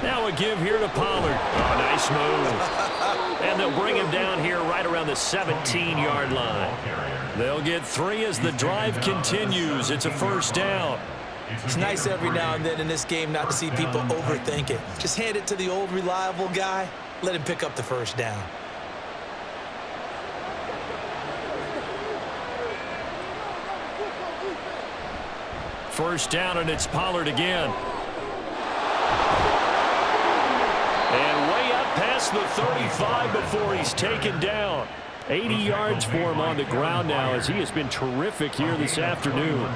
[SPEAKER 5] Now a give here to Pollard. Oh, nice move. And they'll bring him down here right around the 17-yard line. They'll get 3 as the drive continues. It's a 1st down.
[SPEAKER 2] It's nice every now and then in this game not to see people overthink it. Just hand it to the old reliable guy. Let him pick up the 1st down.
[SPEAKER 1] First down, and it's Pollard again. And way up past the 35 before he's taken down. 80 yards for him on the ground now as he has been terrific here this afternoon.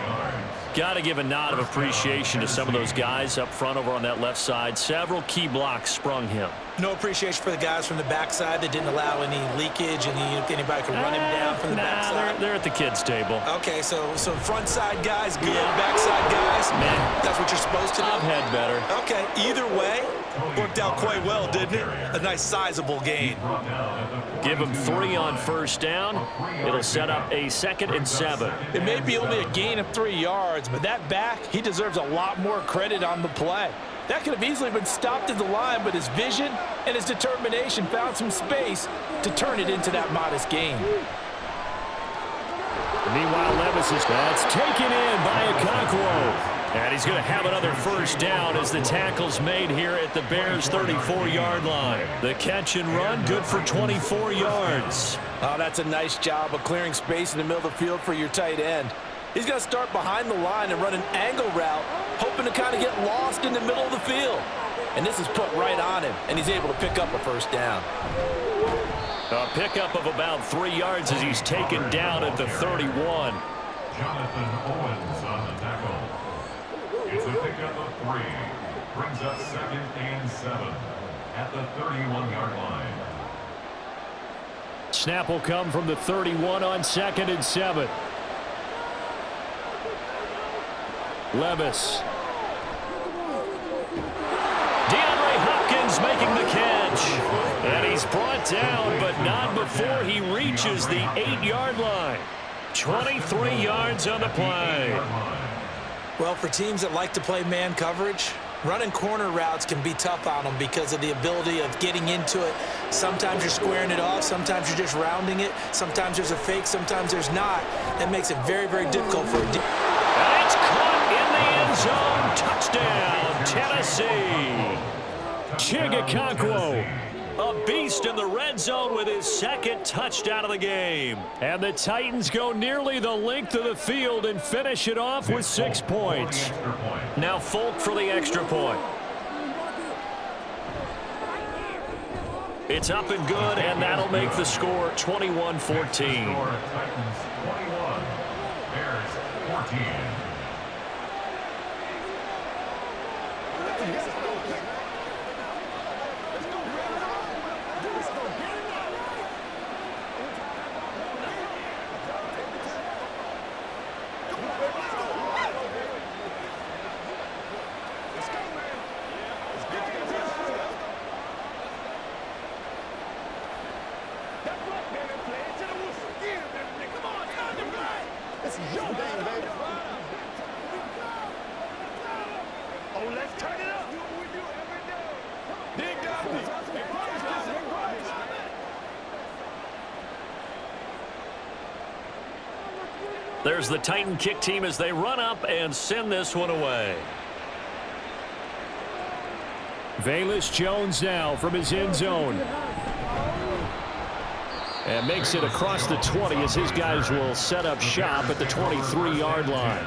[SPEAKER 1] Got to give a nod of appreciation to some of those guys up front over on that left side. Several key blocks sprung him.
[SPEAKER 2] No appreciation for the guys from the backside that didn't allow any leakage and anybody could run him down from the backside.
[SPEAKER 1] They're at the kids' table.
[SPEAKER 2] Okay, so front side guys good, backside guys, man, that's what you're supposed to do?
[SPEAKER 1] I've had better.
[SPEAKER 2] Okay, either way, worked out quite well, didn't it? A nice sizable gain.
[SPEAKER 1] Give him 3 on 1st down. It'll set up a 2nd and 7.
[SPEAKER 3] It may be only a gain of 3 yards, but that back, he deserves a lot more credit on the play. That could have easily been stopped at the line, but his vision and his determination found some space to turn it into that modest gain.
[SPEAKER 5] Meanwhile, Levis is that's taken in by Okonkwo.
[SPEAKER 1] And he's going to have another 1st down as the tackle's made here at the Bears' 34-yard line. The catch and run, good for 24 yards.
[SPEAKER 3] Oh, that's a nice job of clearing space in the middle of the field for your tight end. He's going to start behind the line and run an angle route, hoping to kind of get lost in the middle of the field. And this is put right on him, and he's able to pick up a 1st down.
[SPEAKER 1] A pickup of about 3 yards as he's taken down at the 31.
[SPEAKER 4] Jonathan Owens on the tackle. It's a pickup of 3. Brings up 2nd and 7 at the 31-yard line.
[SPEAKER 5] Snap will come from the 31 on 2nd and 7. Levis.
[SPEAKER 1] DeAndre Hopkins making the catch. And he's brought down, but not before he reaches the 8-yard line. 23 yards on the play.
[SPEAKER 2] Well, for teams that like to play man coverage, running corner routes can be tough on them because of the ability of getting into it. Sometimes you're squaring it off. Sometimes you're just rounding it. Sometimes there's a fake. Sometimes there's not. That makes it very, very difficult for a team.
[SPEAKER 1] And it's caught in the end zone. Touchdown, Tennessee.
[SPEAKER 5] Chig Okonkwo.
[SPEAKER 1] A beast in the red zone with his 2nd touchdown of the game.
[SPEAKER 5] And the Titans go nearly the length of the field and finish it off with 6 points.
[SPEAKER 1] Now Folk for the extra point. It's up and good, and that'll make the score 21-14.
[SPEAKER 4] Titans 21, Bears 14.
[SPEAKER 1] There's the Titan kick team as they run up and send this one away.
[SPEAKER 5] Velus Jones now from his end zone. And makes it across the 20 as his guys will set up shop at the 23-yard line.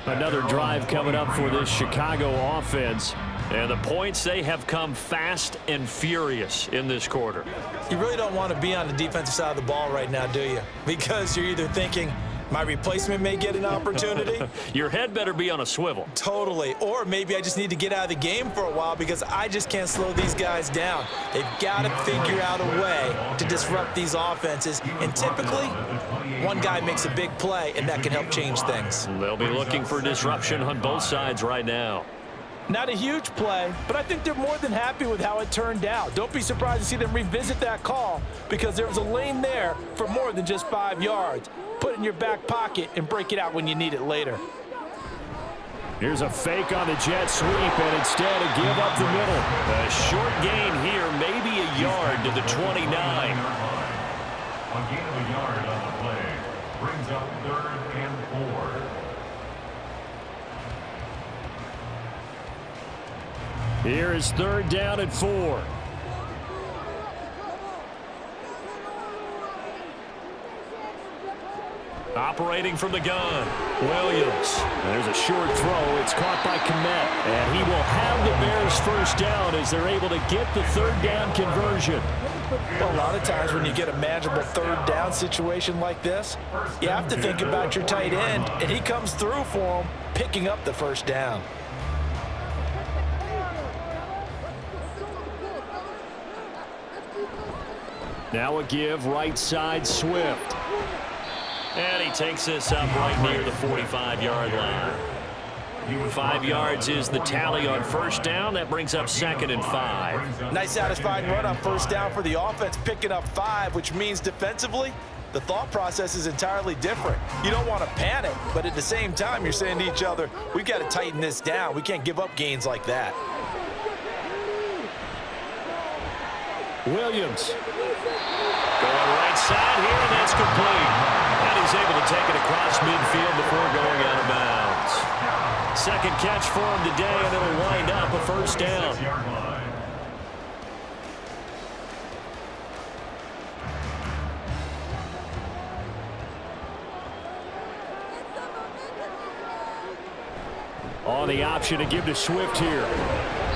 [SPEAKER 5] Another drive coming up for this Chicago offense.
[SPEAKER 1] And the points, they have come fast and furious in this quarter.
[SPEAKER 2] You really don't want to be on the defensive side of the ball right now, do you? Because you're either thinking, my replacement may get an opportunity.
[SPEAKER 1] Your head better be on a swivel.
[SPEAKER 2] Totally. Or maybe I just need to get out of the game for a while because I just can't slow these guys down. They've got to figure out a way to disrupt these offenses. And typically, one guy makes a big play, and that can help change things.
[SPEAKER 1] They'll be looking for disruption on both sides right now.
[SPEAKER 3] Not a huge play, but I think they're more than happy with how it turned out. Don't be surprised to see them revisit that call because there was a lane there for more than just 5 yards. Put it in your back pocket and break it out when you need it later.
[SPEAKER 5] Here's a fake on the jet sweep, and instead a give up the middle.
[SPEAKER 1] A short gain here, maybe a yard to the 29.
[SPEAKER 4] A gain of a yard on the play brings up 3rd and 4.
[SPEAKER 5] Here is 3rd down and 4.
[SPEAKER 1] Operating from the gun, Williams.
[SPEAKER 5] There's a short throw. It's caught by Kmet. And he will have the Bears first down as they're able to get the 3rd down conversion.
[SPEAKER 3] Well, a lot of times when you get a manageable 3rd down situation like this, you have to think about your tight end, and he comes through for him, picking up the 1st down.
[SPEAKER 5] Now a give right side Swift.
[SPEAKER 1] And he takes this up right near the 45-yard line. 5 yards is the tally on 1st down. That brings up 2nd and 5.
[SPEAKER 3] Nice satisfying run on 1st down for the offense, picking up 5, which means defensively, the thought process is entirely different. You don't want to panic, but at the same time, you're saying to each other, we've got to tighten this down. We can't give up gains like that.
[SPEAKER 5] Williams.
[SPEAKER 1] Going right side here, and that's complete. And he's able to take it across midfield before going out of bounds. 2nd catch for him today, and it'll wind up a 1st down.
[SPEAKER 5] On the option to give to Swift here.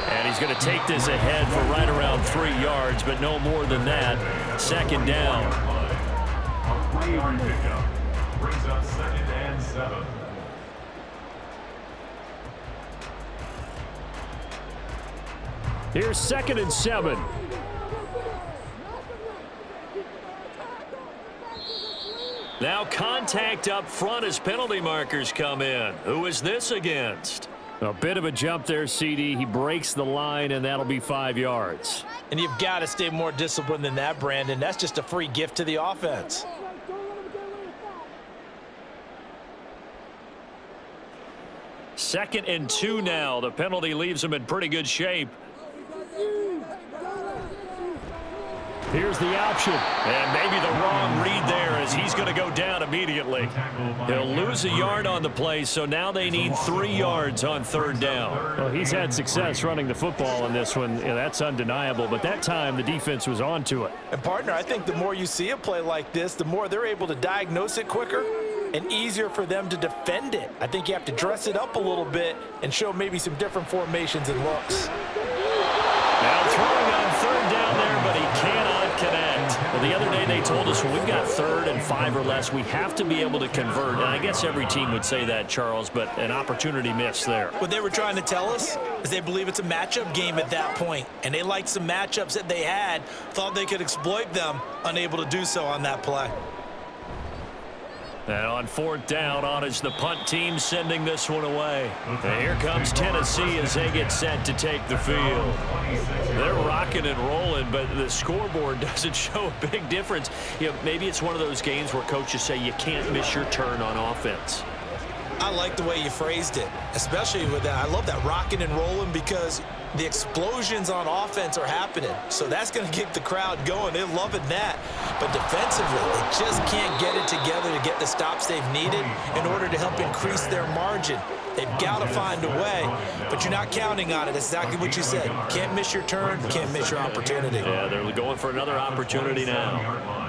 [SPEAKER 1] And he's going to take this ahead for right around 3 yards, but no more than that. 2nd down.
[SPEAKER 4] A 3-yard pickup brings up 2nd and 7.
[SPEAKER 5] Here's 2nd and 7.
[SPEAKER 1] Now contact up front as penalty markers come in. Who is this against?
[SPEAKER 5] A bit of a jump there, CD. He breaks the line, and that'll be 5 yards.
[SPEAKER 3] And you've got to stay more disciplined than that, Brandon. That's just a free gift to the offense.
[SPEAKER 1] Second and 2 now. The penalty leaves him in pretty good shape.
[SPEAKER 5] Here's the option.
[SPEAKER 1] And maybe the wrong read there as he's going to go down immediately. He'll lose a yard on the play, so now they need 3 yards on 3rd down.
[SPEAKER 5] Well, he's had success running the football in this one. Yeah, that's undeniable, but that time the defense was on to it.
[SPEAKER 3] And, partner, I think the more you see a play like this, the more they're able to diagnose it quicker and easier for them to defend it. I think you have to dress it up a little bit and show maybe some different formations and looks.
[SPEAKER 1] Now throwing on 3rd down there, but he cannot connect. Well, the other day they told us when we've got 3rd and 5 or less, we have to be able to convert. And I guess every team would say that, Charles, but an opportunity missed there.
[SPEAKER 2] What they were trying to tell us is they believe it's a matchup game at that point, and they liked some matchups that they had, thought they could exploit them, unable to do so on that play.
[SPEAKER 1] And on 4th down, on is the punt team sending this one away. And here comes Tennessee as they get set to take the field. They're rocking and rolling, but the scoreboard doesn't show a big difference. You know, maybe it's one of those games where coaches say you can't miss your turn on offense.
[SPEAKER 2] I like the way you phrased it, especially with that. I love that rocking and rolling because the explosions on offense are happening. So that's going to get the crowd going. They're loving that. But defensively, they just can't get it together to get the stops they've needed in order to help increase their margin. They've got to find a way, but you're not counting on it. It's exactly what you said. Can't miss your turn, can't miss your opportunity.
[SPEAKER 1] Yeah, they're going for another opportunity now.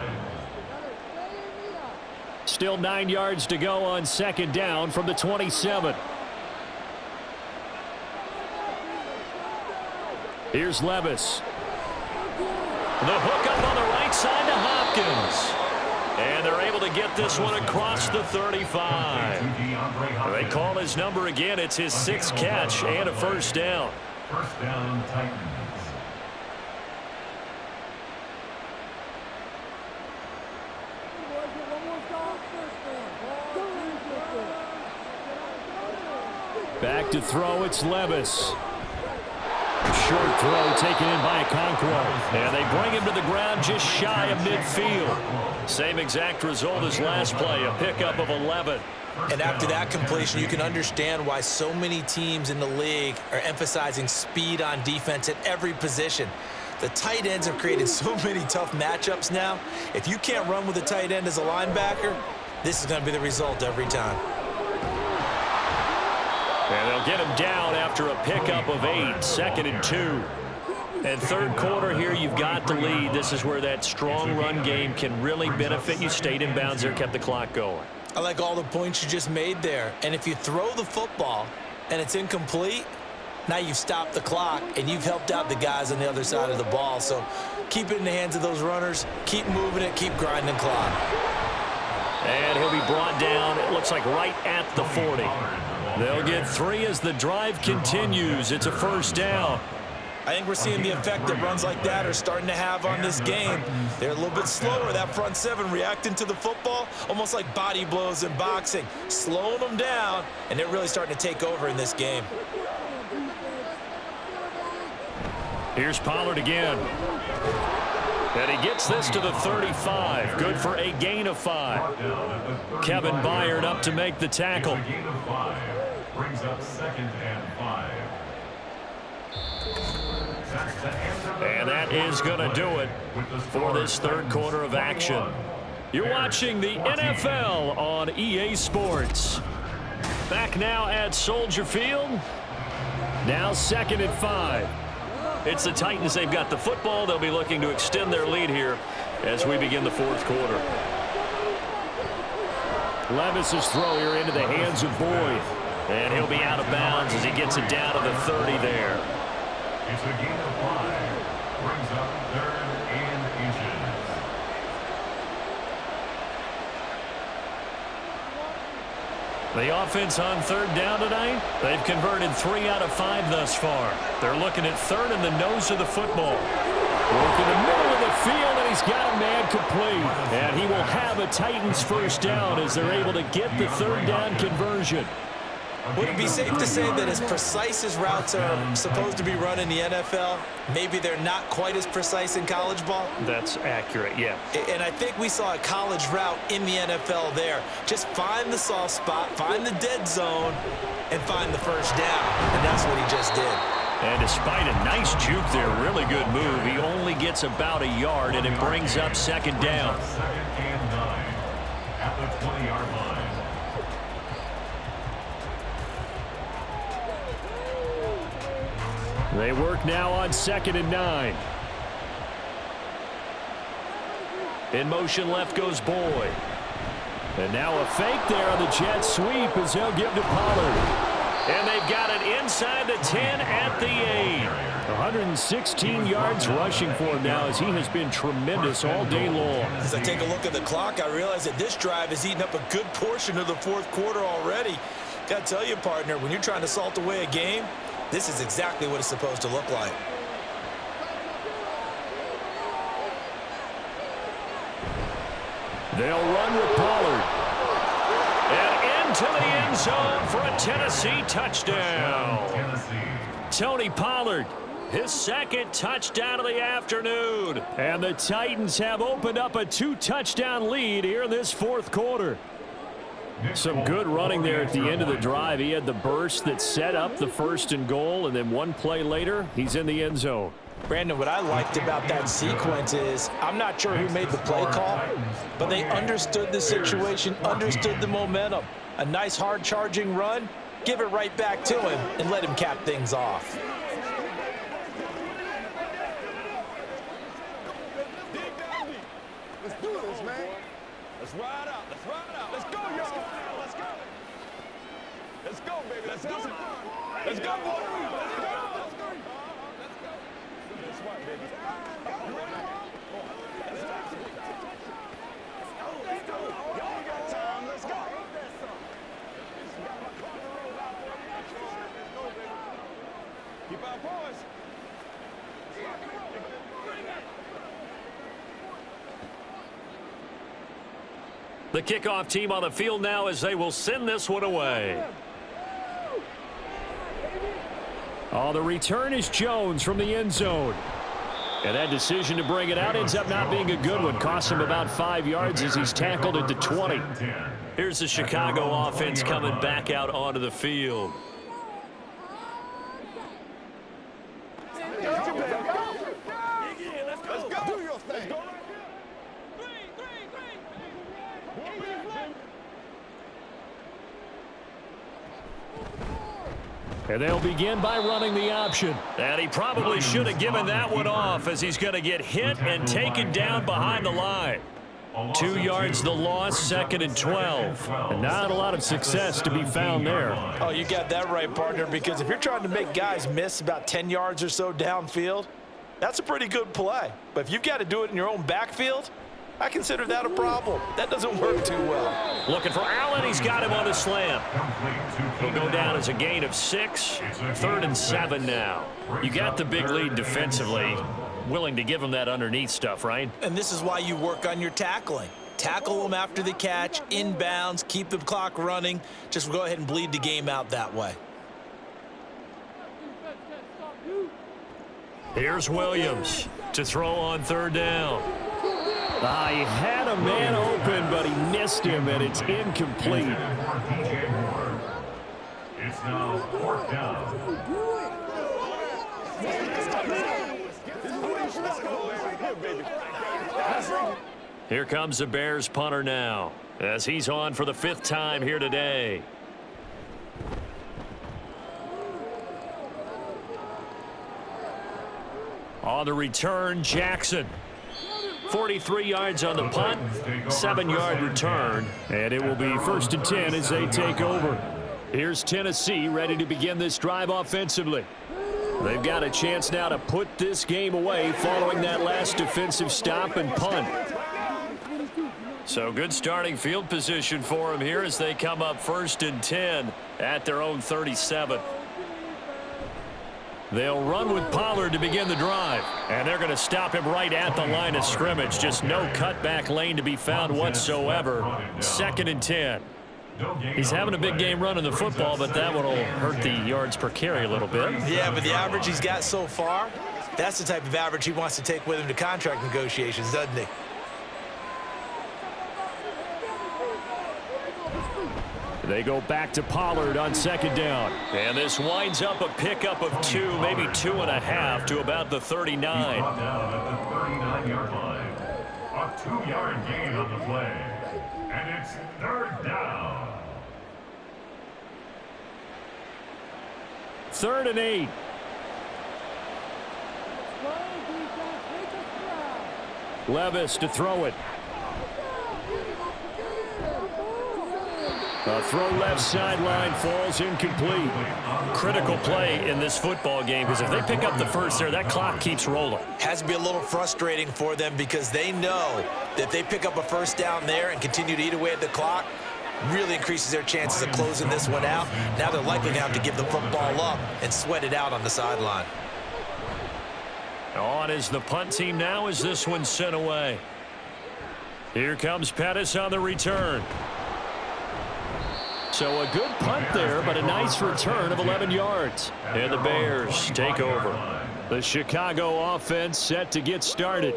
[SPEAKER 5] Still 9 yards to go on 2nd down from the 27. Here's Levis.
[SPEAKER 1] The hook up on the right side to Hopkins. And they're able to get this one across the 35. They call his number again. It's his 6th catch and a first down.
[SPEAKER 4] First down, Titans.
[SPEAKER 5] Back to throw, it's Levis. Short throw taken in by Okonkwo.
[SPEAKER 1] And they bring him to the ground just shy of midfield. Same exact result as last play, a pickup of 11.
[SPEAKER 2] And after that completion, you can understand why so many teams in the league are emphasizing speed on defense at every position. The tight ends have created so many tough matchups now. If you can't run with a tight end as a linebacker, this is going to be the result every time.
[SPEAKER 1] And they'll get him down after a pickup of 8, 2nd and 2. And third quarter here, you've got the lead. This is where that strong run game can really benefit you. Stayed in bounds there, kept the clock going.
[SPEAKER 2] I like all the points you just made there. And if you throw the football and it's incomplete, now you've stopped the clock and you've helped out the guys on the other side of the ball. So keep it in the hands of those runners. Keep moving it. Keep grinding the clock.
[SPEAKER 1] And he'll be brought down, it looks like right at the 40. They'll get 3 as the drive continues. It's a first down.
[SPEAKER 2] I think we're seeing the effect that runs like that are starting to have on this game. They're a little bit slower, that front 7 reacting to the football, almost like body blows in boxing, slowing them down, and they're really starting to take over in this game.
[SPEAKER 1] Here's Pollard again. And he gets this to the 35. Good for a gain of 5. Kevin Byard up to make the tackle.
[SPEAKER 4] Gain of 5 brings up 2nd and 5.
[SPEAKER 1] And that is going to do it for this third quarter of action. You're watching the NFL on EA Sports. Back now at Soldier Field. Now 2nd and 5. It's the Titans. They've got the football. They'll be looking to extend their lead here as we begin the fourth quarter.
[SPEAKER 5] Levis's throw here into the hands of Boyd.
[SPEAKER 1] And he'll be out of bounds as he gets it down to the 30 there.
[SPEAKER 4] It's a gain of 5. Brings up 3rd and inches.
[SPEAKER 1] The offense on 3rd down tonight, they've converted 3 out of 5 thus far. They're looking at 3rd in the nose of the football.
[SPEAKER 5] Work in the middle of the field, and he's got a man complete. And he will have a Titans first down as they're able to get the 3rd down conversion.
[SPEAKER 2] Would it be safe to say that as precise as routes are supposed to be run in the NFL, maybe they're not quite as precise in college ball?
[SPEAKER 1] That's accurate, yeah.
[SPEAKER 2] And I think we saw a college route in the NFL there. Just find the soft spot, find the dead zone, and find the first down. And that's what he just did.
[SPEAKER 1] And despite a nice juke there, really good move, he only gets about a yard, and it brings up 2nd down.
[SPEAKER 4] 2nd and 9 at the 20-yard line.
[SPEAKER 5] They work now on 2nd and 9.
[SPEAKER 1] In motion left goes Boyd.
[SPEAKER 5] And now a fake there on the jet sweep as they'll give to Pollard.
[SPEAKER 1] And they've got it inside the 10 at the 8.
[SPEAKER 5] 116 yards rushing for him now as he has been tremendous all day long.
[SPEAKER 2] As I take a look at the clock, I realize that this drive has eaten up a good portion of the fourth quarter already. Got to tell you, partner, when you're trying to salt away a game, this is exactly what it's supposed to look like.
[SPEAKER 5] They'll run with Pollard.
[SPEAKER 1] And into the end zone for a Tennessee touchdown. Tony Pollard, his 2nd touchdown of the afternoon.
[SPEAKER 5] And the Titans have opened up a 2-touchdown lead here in this fourth quarter. Some good running there at the end of the drive. He had the burst that set up the 1st and goal, and then one play later, he's in the end zone.
[SPEAKER 2] Brandon, what I liked about that sequence is I'm not sure who made the play call, but they understood the situation, understood the momentum. A nice hard-charging run, give it right back to him, and let him cap things off.
[SPEAKER 6] Let's do this, man. Let's ride out. Let's ride out. Let's go, y'all. Let's go. Let's go, baby. Let's go. Let's go, boy. Let's go. Let's go. Keep our poise.
[SPEAKER 1] The kickoff team on the field now as they will send this one away.
[SPEAKER 5] Oh, the return is Jones from the end zone. And that decision to bring it out ends up not being a good one. Cost him about 5 yards as he's tackled at the 20.
[SPEAKER 1] Here's the Chicago offense coming back out onto the field.
[SPEAKER 5] And they'll begin by running the option.
[SPEAKER 1] And he probably should have given that one off as he's going to get hit and taken down behind the line. 2 yards the loss, 2nd and 12.
[SPEAKER 5] And not a lot of success to be found there.
[SPEAKER 3] Oh, you got that right, partner, because if you're trying to make guys miss about 10 yards or so downfield, that's a pretty good play. But if you've got to do it in your own backfield, I consider that a problem. That doesn't work too well.
[SPEAKER 1] Looking for Allen. He's got him on the slam. He'll go down as a gain of 6. 3rd and 7 now. You got the big lead defensively. Willing to give him that underneath stuff, right?
[SPEAKER 2] And this is why you work on your tackling. Tackle them after the catch, inbounds, keep the clock running. Just go ahead and bleed the game out that way.
[SPEAKER 1] Here's Williams to throw on 3rd down.
[SPEAKER 5] He had a man open, but he missed him, and it's incomplete.
[SPEAKER 4] It's now 4th down.
[SPEAKER 1] Here comes the Bears punter now as he's on for the 5th time here today. On the return, Jackson. 43 yards on the punt, 7-yard return.
[SPEAKER 5] And it will be 1st and 10 as they take over. Here's Tennessee ready to begin this drive offensively. They've got a chance now to put this game away following that last defensive stop and punt.
[SPEAKER 1] So good starting field position for them here as they come up 1st and 10 at their own 37. They'll run with Pollard to begin the drive. And they're going to stop him right at the line of scrimmage. Just no cutback lane to be found whatsoever. 2nd and 10. He's having a big game running the football, but that one will hurt the yards per carry a little bit.
[SPEAKER 2] Yeah, but the average he's got so far, that's the type of average he wants to take with him to contract negotiations, doesn't he?
[SPEAKER 5] They go back to Pollard on 2nd down.
[SPEAKER 1] And this winds up a pickup of 2, maybe 2.5 to about the 39.
[SPEAKER 4] Down at the 39-yard line. A 2-yard gain on the play. And it's 3rd down.
[SPEAKER 5] 3rd and 8. Levis to throw it. A throw left sideline falls incomplete.
[SPEAKER 1] Critical play in this football game because if they pick up the first there, that clock keeps rolling.
[SPEAKER 2] Has to be a little frustrating for them because they know that if they pick up a 1st down there and continue to eat away at the clock, really increases their chances of closing this one out. Now they're likely to have to give the football up and sweat it out on the sideline.
[SPEAKER 1] On is the punt team now as this one's sent away. Here comes Pettis on the return.
[SPEAKER 5] So a good punt there, but a nice return of 11 yards.
[SPEAKER 1] And the Bears take over.
[SPEAKER 5] The Chicago offense set to get started.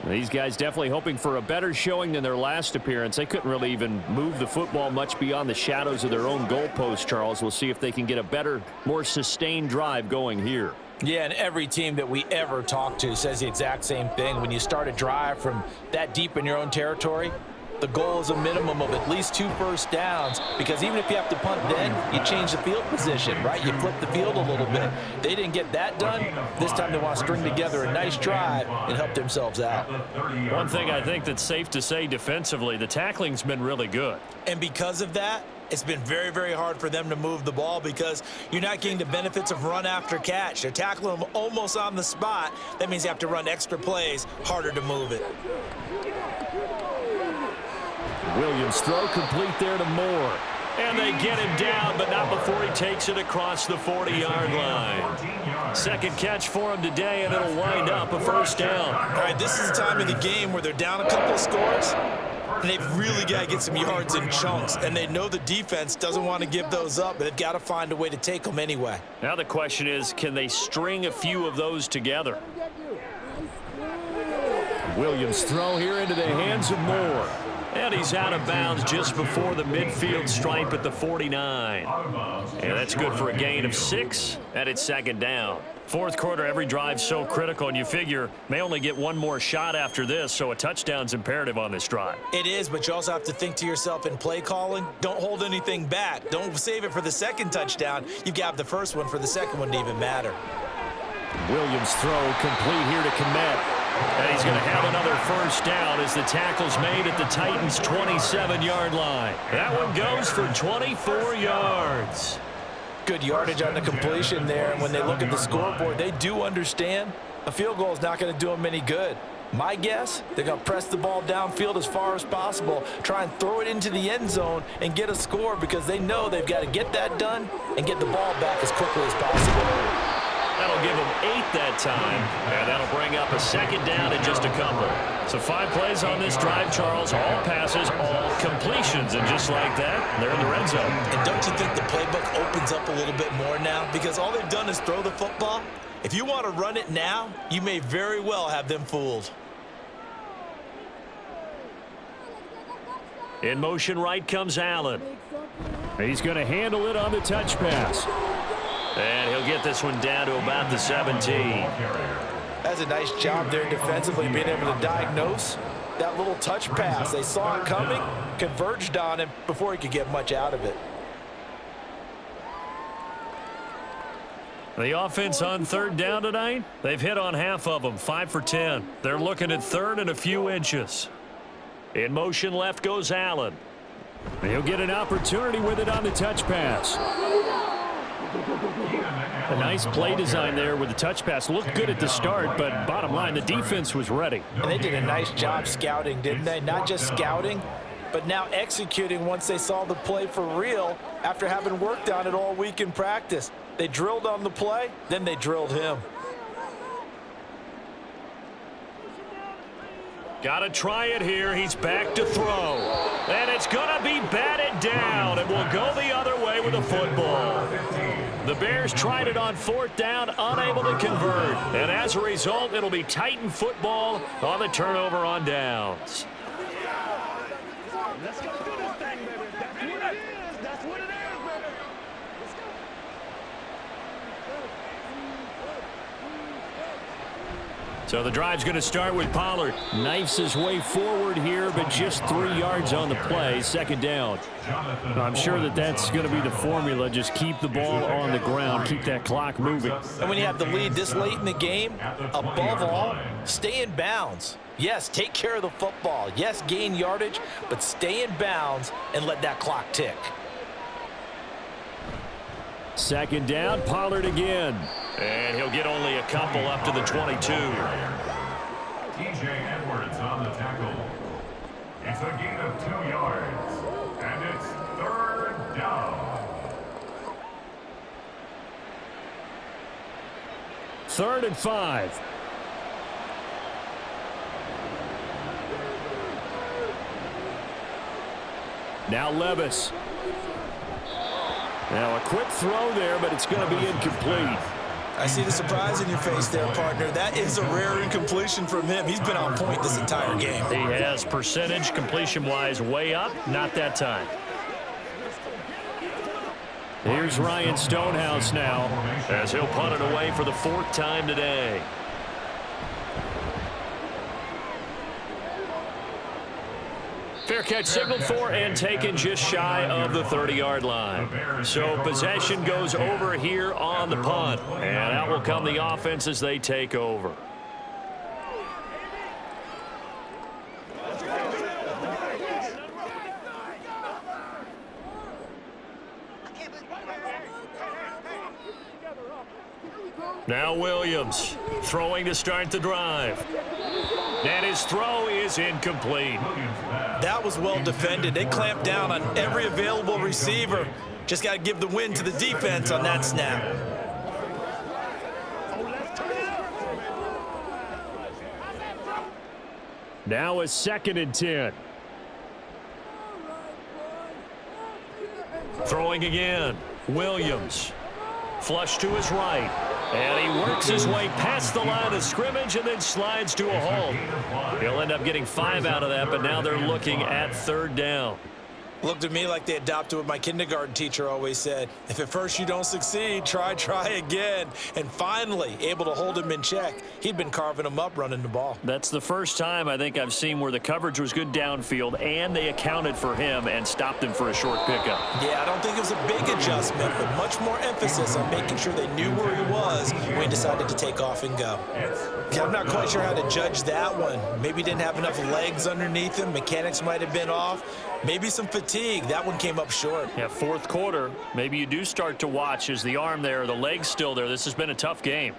[SPEAKER 5] These guys definitely hoping for a better showing than their last appearance. They couldn't really even move the football much beyond the shadows of their own goalpost, Charles. We'll see if they can get a better, more sustained drive going here.
[SPEAKER 2] Yeah, and every team that we ever talk to says the exact same thing. When you start a drive from that deep in your own territory, the goal is a minimum of at least 2 first downs, because even if you have to punt then, you change the field position, right? You flip the field a little bit. They didn't get that done. This time they want to string together a nice drive and help themselves out.
[SPEAKER 1] One thing I think that's safe to say defensively, the tackling's been really good.
[SPEAKER 2] And because of that, It's been very, very hard for them to move the ball because you're not getting the benefits of run after catch. They're tackling them almost on the spot. That means you have to run extra plays, harder to move it.
[SPEAKER 5] Williams throw complete there to Moore.
[SPEAKER 1] And they get him down, but not before he takes it across the 40-yard line. Second catch for him today, and it'll wind up a first down.
[SPEAKER 2] All right, this is the time of the game where they're down a couple of scores, and they've really got to get some yards in chunks, and they know the defense doesn't want to give those up, but they've got to find a way to take them anyway.
[SPEAKER 1] Now the question is, can they string a few of those together?
[SPEAKER 5] Williams throw here into the hands of Moore.
[SPEAKER 1] And he's out of bounds just before the midfield stripe at the 49. And that's good for a gain of 6, and it's second down. Fourth quarter, every drive's so critical, and you figure may only get one more shot after this, so a touchdown's imperative on this drive.
[SPEAKER 2] It is, but you also have to think to yourself in play calling, don't hold anything back. Don't save it for the second touchdown. You've got the first one for the second one to even matter.
[SPEAKER 5] Williams throw complete here to Komet.
[SPEAKER 1] And he's going to have another first down as the tackle's made at the Titans' 27-yard line. That one goes for 24 yards.
[SPEAKER 3] Good yardage on the completion there, and when they look at the scoreboard, they do understand a field goal is not going to do them any good. My guess, they're going to press the ball downfield as far as possible, try and throw it into the end zone and get a score because they know they've got to get that done and get the ball back as quickly as possible.
[SPEAKER 1] That'll give them 8 that time, and that'll bring up a second down in just a couple. So 5 plays on this drive, Charles. All passes, all completions, and just like that, they're in the red zone.
[SPEAKER 2] And don't you think the playbook opens up a little bit more now? Because all they've done is throw the football. If you want to run it now, you may very well have them fooled.
[SPEAKER 1] In motion right comes Allen.
[SPEAKER 5] He's going to handle it on the touch pass.
[SPEAKER 1] And he'll get this one down to about the 17.
[SPEAKER 3] That's a nice job there defensively, being able to diagnose that little touch pass. They saw it coming, converged on him before he could get much out of it.
[SPEAKER 1] The offense on third down tonight, they've hit on half of them, 5 for 10. They're looking at third and a few inches. In motion left goes Allen.
[SPEAKER 5] He'll get an opportunity with it on the touch pass. A nice play design there with the touch pass. Looked good at the start, but bottom line, the defense was ready.
[SPEAKER 3] And they did a nice job scouting, didn't they? Not just scouting, but now executing once they saw the play for real after having worked on it all week in practice. They drilled on the play, then they drilled him.
[SPEAKER 1] Got to try it here. He's back to throw. And it's going to be batted down. It will go the other way with the football. The Bears tried it on fourth down, unable to convert. And as a result, it'll be Titan football on the turnover on downs.
[SPEAKER 6] Let's go do this thing, baby. That's what it is. That's what it is, baby. Let's go.
[SPEAKER 1] So the drive's going to start with Pollard.
[SPEAKER 5] Knifes his way forward here, but just 3 yards on the play. Second down. I'm sure that's going to be the formula. Just keep the ball on the ground. Keep that clock moving.
[SPEAKER 3] And when you have the lead this late in the game, above all, stay in bounds. Yes, take care of the football. Yes, gain yardage, but stay in bounds and let that clock tick.
[SPEAKER 5] Second down, Pollard again.
[SPEAKER 1] And he'll get only a couple up to the 22.
[SPEAKER 4] TJ Edwards on the tackle. It's a gain of 2 yards, and it's third down.
[SPEAKER 5] Third and 5. Now Levis. Now a quick throw there, but it's going to be incomplete.
[SPEAKER 2] I see the surprise in your face there, partner. That is a rare incompletion from him. He's been on point this entire game.
[SPEAKER 1] He has percentage completion-wise way up. Not that time.
[SPEAKER 5] Here's Ryan Stonehouse now,
[SPEAKER 1] as he'll punt it away for the 4th time today. Fair catch signaled for and taken just shy of the 30-yard line. So possession goes over here on the punt. And out will come the offense as they take over. Now Williams throwing to start the drive. And his throw is incomplete.
[SPEAKER 2] That was well defended. They clamped down on every available receiver. Just got to give the win to the defense on that snap.
[SPEAKER 5] Now a 2nd and 10.
[SPEAKER 1] Throwing again. Williams. Flush to his right. And he works his way past the line of scrimmage and then slides to a halt. He'll end up getting 5 out of that, but now they're looking at 3rd down.
[SPEAKER 2] Looked at me like they adopted what my kindergarten teacher always said. If at first you don't succeed, try again. And finally, able to hold him in check. He'd been carving him up running the ball.
[SPEAKER 1] That's the first time I think I've seen where the coverage was good downfield and they accounted for him and stopped him for a short pickup.
[SPEAKER 2] Yeah, I don't think it was a big adjustment, but much more emphasis on making sure they knew where he was when he decided to take off and go. Yeah, I'm not quite sure how to judge that one. Maybe didn't have enough legs underneath him. Mechanics might have been off. Maybe some fatigue. That one came up short.
[SPEAKER 1] Yeah, 4th quarter. Maybe you do start to watch as the arm there, the leg's still there. This has been a tough game.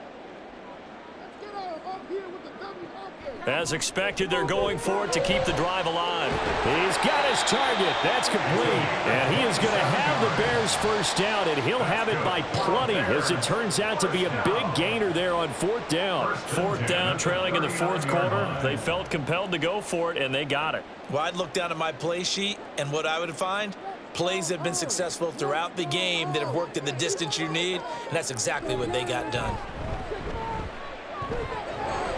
[SPEAKER 1] As expected, they're going for it to keep the drive alive.
[SPEAKER 5] He's got his target. That's complete. And he is going to have the Bears first down, and he'll have it by plenty as it turns out to be a big gainer there on 4th down.
[SPEAKER 1] 4th down, trailing in the 4th quarter. They felt compelled to go for it, and they got it.
[SPEAKER 2] Well, I'd look down at my play sheet, and what I would find, plays that have been successful throughout the game that have worked in the distance you need, and that's exactly what they got done.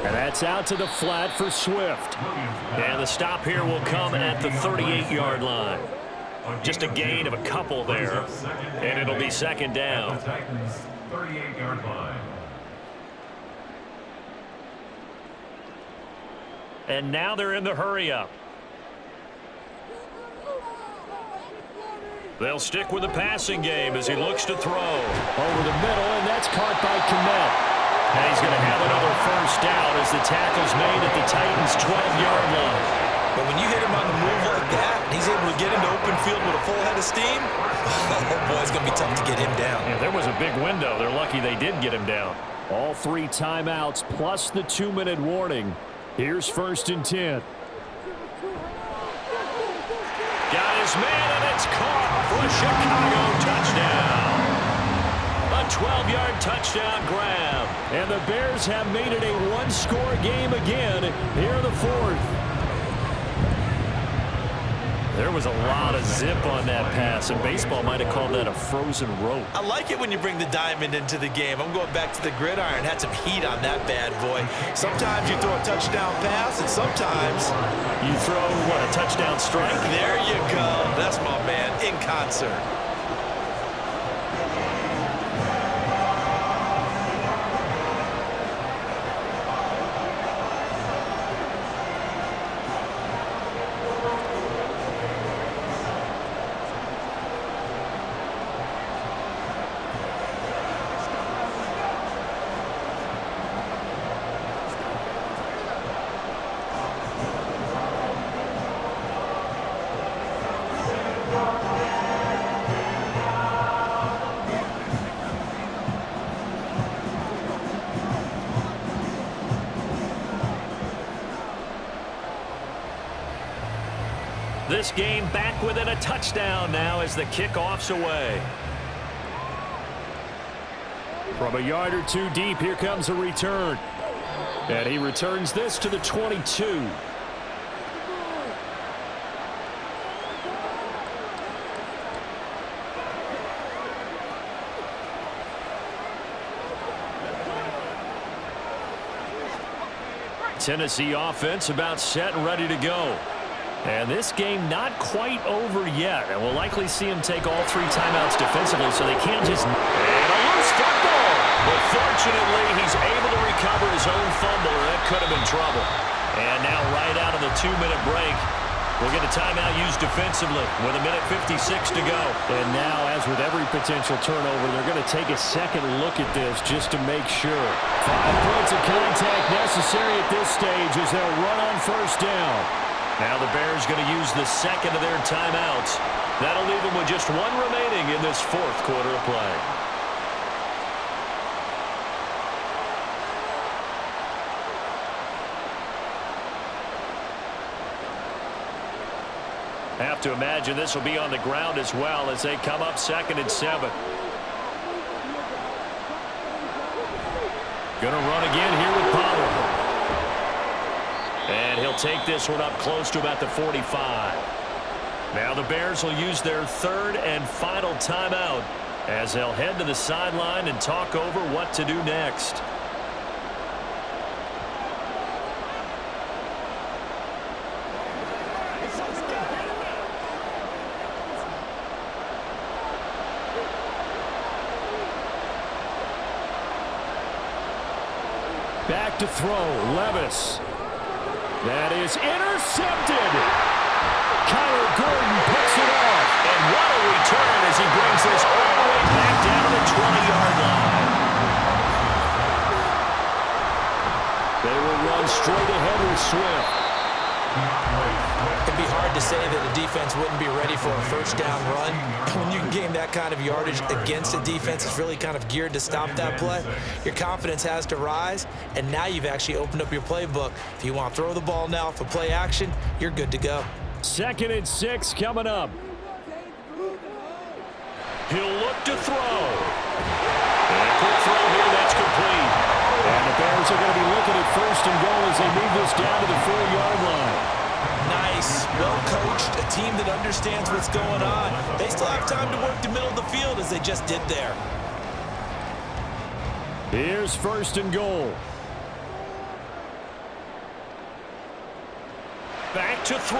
[SPEAKER 5] And that's out to the flat for Swift.
[SPEAKER 1] And the stop here will come at the 38-yard line. Just a gain of a couple there, and it'll be 2nd down.
[SPEAKER 4] 38-yard line.
[SPEAKER 1] And now they're in the hurry-up. They'll stick with the passing game as he looks to throw.
[SPEAKER 5] Over the middle, and that's caught by Kmet.
[SPEAKER 1] And he's going to have another first down as the tackle's made at the Titans' 12-yard line.
[SPEAKER 2] But when you hit him on the move like that, he's able to get into open field with a full head of steam, oh boy, it's going to be tough to get him down.
[SPEAKER 1] Yeah, there was a big window. They're lucky they did get him down.
[SPEAKER 5] All 3 timeouts plus the 2-minute warning. Here's 1st and 10.
[SPEAKER 1] Got his man, and it's caught for a Chicago touchdown. A 12-yard touchdown grab.
[SPEAKER 5] And the Bears have made it a 1-score game again here in the 4th.
[SPEAKER 1] There was a lot of zip on that pass, and baseball might have called that a frozen rope.
[SPEAKER 2] I like it when you bring the diamond into the game. I'm going back to the gridiron. Had some heat on that bad boy. Sometimes you throw a touchdown pass, and sometimes
[SPEAKER 1] you throw, what, a touchdown strike?
[SPEAKER 2] There you go. That's my man in concert.
[SPEAKER 1] This game back within a touchdown now as the kickoff's away.
[SPEAKER 5] From a yard or 2 deep, here comes a return. And he returns this to the 22.
[SPEAKER 1] Tennessee offense about set and ready to go. And this game not quite over yet. And we'll likely see him take all 3 timeouts defensively so they can't just... And a loose football! But fortunately, he's able to recover his own fumble, or that could have been trouble. And now right out of the 2-minute break, we'll get a timeout used defensively with 1:56 to go.
[SPEAKER 5] And now, as with every potential turnover, they're going to take a second look at this just to make sure. 5 points of contact necessary at this stage as they'll run on first down.
[SPEAKER 1] Now the Bears going to use the second of their timeouts. That'll leave them with just 1 remaining in this 4th quarter of play. Have to imagine this will be on the ground as well as they come up 2nd and 7. Going to run again here with Pollard. And he'll take this one up close to about the 45. Now the Bears will use their 3rd and final timeout as they'll head to the sideline and talk over what to do next.
[SPEAKER 5] Back to throw, Levis. That is intercepted. Kyler Gordon picks it off.
[SPEAKER 1] And what a return as he brings this all the way back down to the 20-yard line.
[SPEAKER 5] They will run straight ahead with Swift.
[SPEAKER 2] It'd be hard to say that the defense wouldn't be ready for a first down run. When you can gain that kind of yardage against a defense that's really kind of geared to stop that play, your confidence has to rise, and now you've actually opened up your playbook. If you want to throw the ball now for play action, you're good to go.
[SPEAKER 5] 2nd and 6 coming up.
[SPEAKER 1] He'll look to throw. And a quick throw here, that's complete.
[SPEAKER 5] And the Bears are going to be looking at 1st and goal as they move this down to the 4-yard line.
[SPEAKER 2] Nice, well-coached, a team that understands what's going on. They still have time to work the middle of the field as they just did there.
[SPEAKER 5] Here's 1st and goal.
[SPEAKER 1] Back to throw.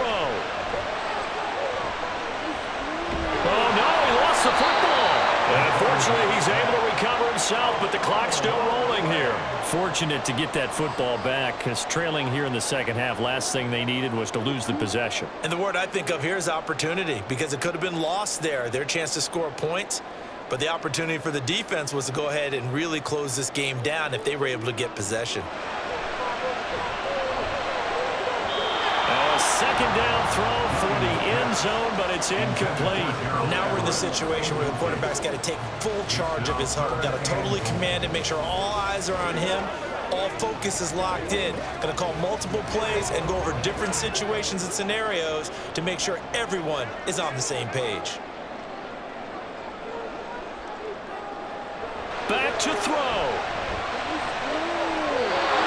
[SPEAKER 1] Oh, no, he lost the football. And fortunately, he's able to recover himself, but the clock's still rolling here.
[SPEAKER 5] Fortunate to get that football back, because trailing here in the second half, last thing they needed was to lose the possession.
[SPEAKER 2] And the word I think of here is opportunity, because it could have been lost there, their chance to score points. But the opportunity for the defense was to go ahead and really close this game down if they were able to get possession.
[SPEAKER 1] A 2nd down throw for the end zone, but it's incomplete.
[SPEAKER 2] Now we're in the situation where the quarterback's got to take full charge of his huddle. Got to totally command it, make sure all eyes are on him. All focus is locked in. Going to call multiple plays and go over different situations and scenarios to make sure everyone is on the same page.
[SPEAKER 1] Back to throw.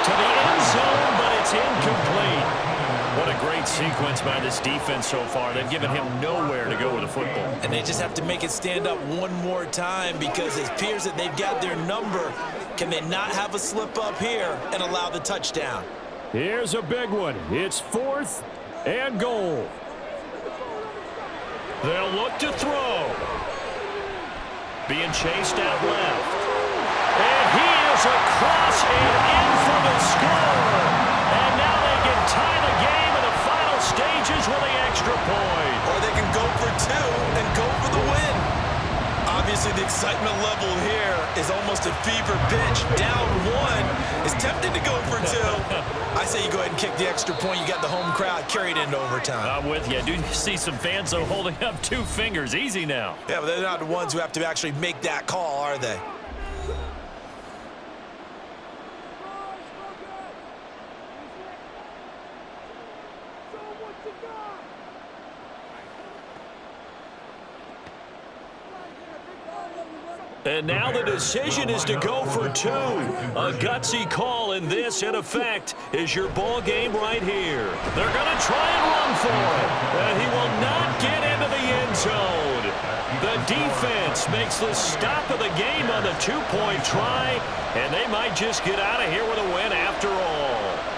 [SPEAKER 1] To the end zone, but it's incomplete. What a great sequence by this defense so far. They've given him nowhere to go with the football.
[SPEAKER 2] And they just have to make it stand up one more time because it appears that they've got their number. Can they not have a slip up here and allow the touchdown?
[SPEAKER 5] Here's a big one. It's 4th and goal.
[SPEAKER 1] They'll look to throw. Being chased out left. And he is across and in for the score. And now they can tie the game in the final stages with the extra point.
[SPEAKER 2] Or they can go for 2 and go for the win. Obviously, the excitement level here is almost a fever pitch. Down 1 is tempted to go for 2. I say you go ahead and kick the extra point. You got the home crowd carried into overtime.
[SPEAKER 1] I'm with you. I do see some fans, though, holding up 2 fingers. Easy now.
[SPEAKER 2] Yeah, but they're not the ones who have to actually make that call, are they?
[SPEAKER 1] And now the decision is to go for 2. A gutsy call, and this, in effect, is your ball game right here. They're going to try and run for it, and he will not get into the end zone. The defense makes the stop of the game on the 2-point try, and they might just get out of here with a win after all.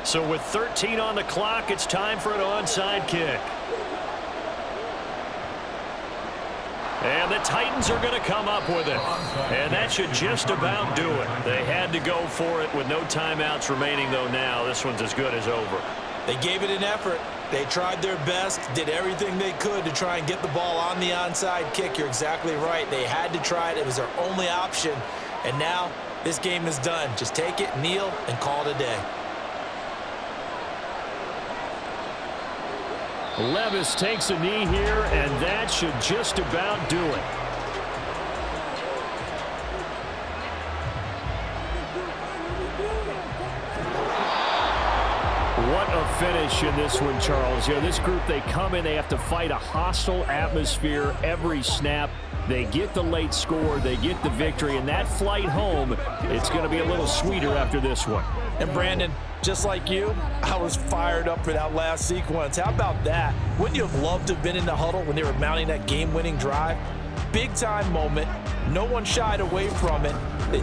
[SPEAKER 1] So with 13 on the clock, it's time for an onside kick. And the Titans are going to come up with it. And that should just about do it. They had to go for it with no timeouts remaining, though now. This one's as good as over.
[SPEAKER 2] They gave it an effort. They tried their best, did everything they could to try and get the ball on the onside kick. You're exactly right. They had to try it. It was their only option. And now this game is done. Just take it, kneel, and call it a day.
[SPEAKER 5] Levis takes a knee here, and that should just about do it. What a finish in this one, Charles. You know, this group, they come in, they have to fight a hostile atmosphere every snap. They get the late score, they get the victory, and that flight home, it's going to be a little sweeter after this one.
[SPEAKER 3] And Brandon, just like you, I was fired up for that last sequence. How about that? Wouldn't you have loved to have been in the huddle when they were mounting that game-winning drive? Big-time moment. No one shied away from it. They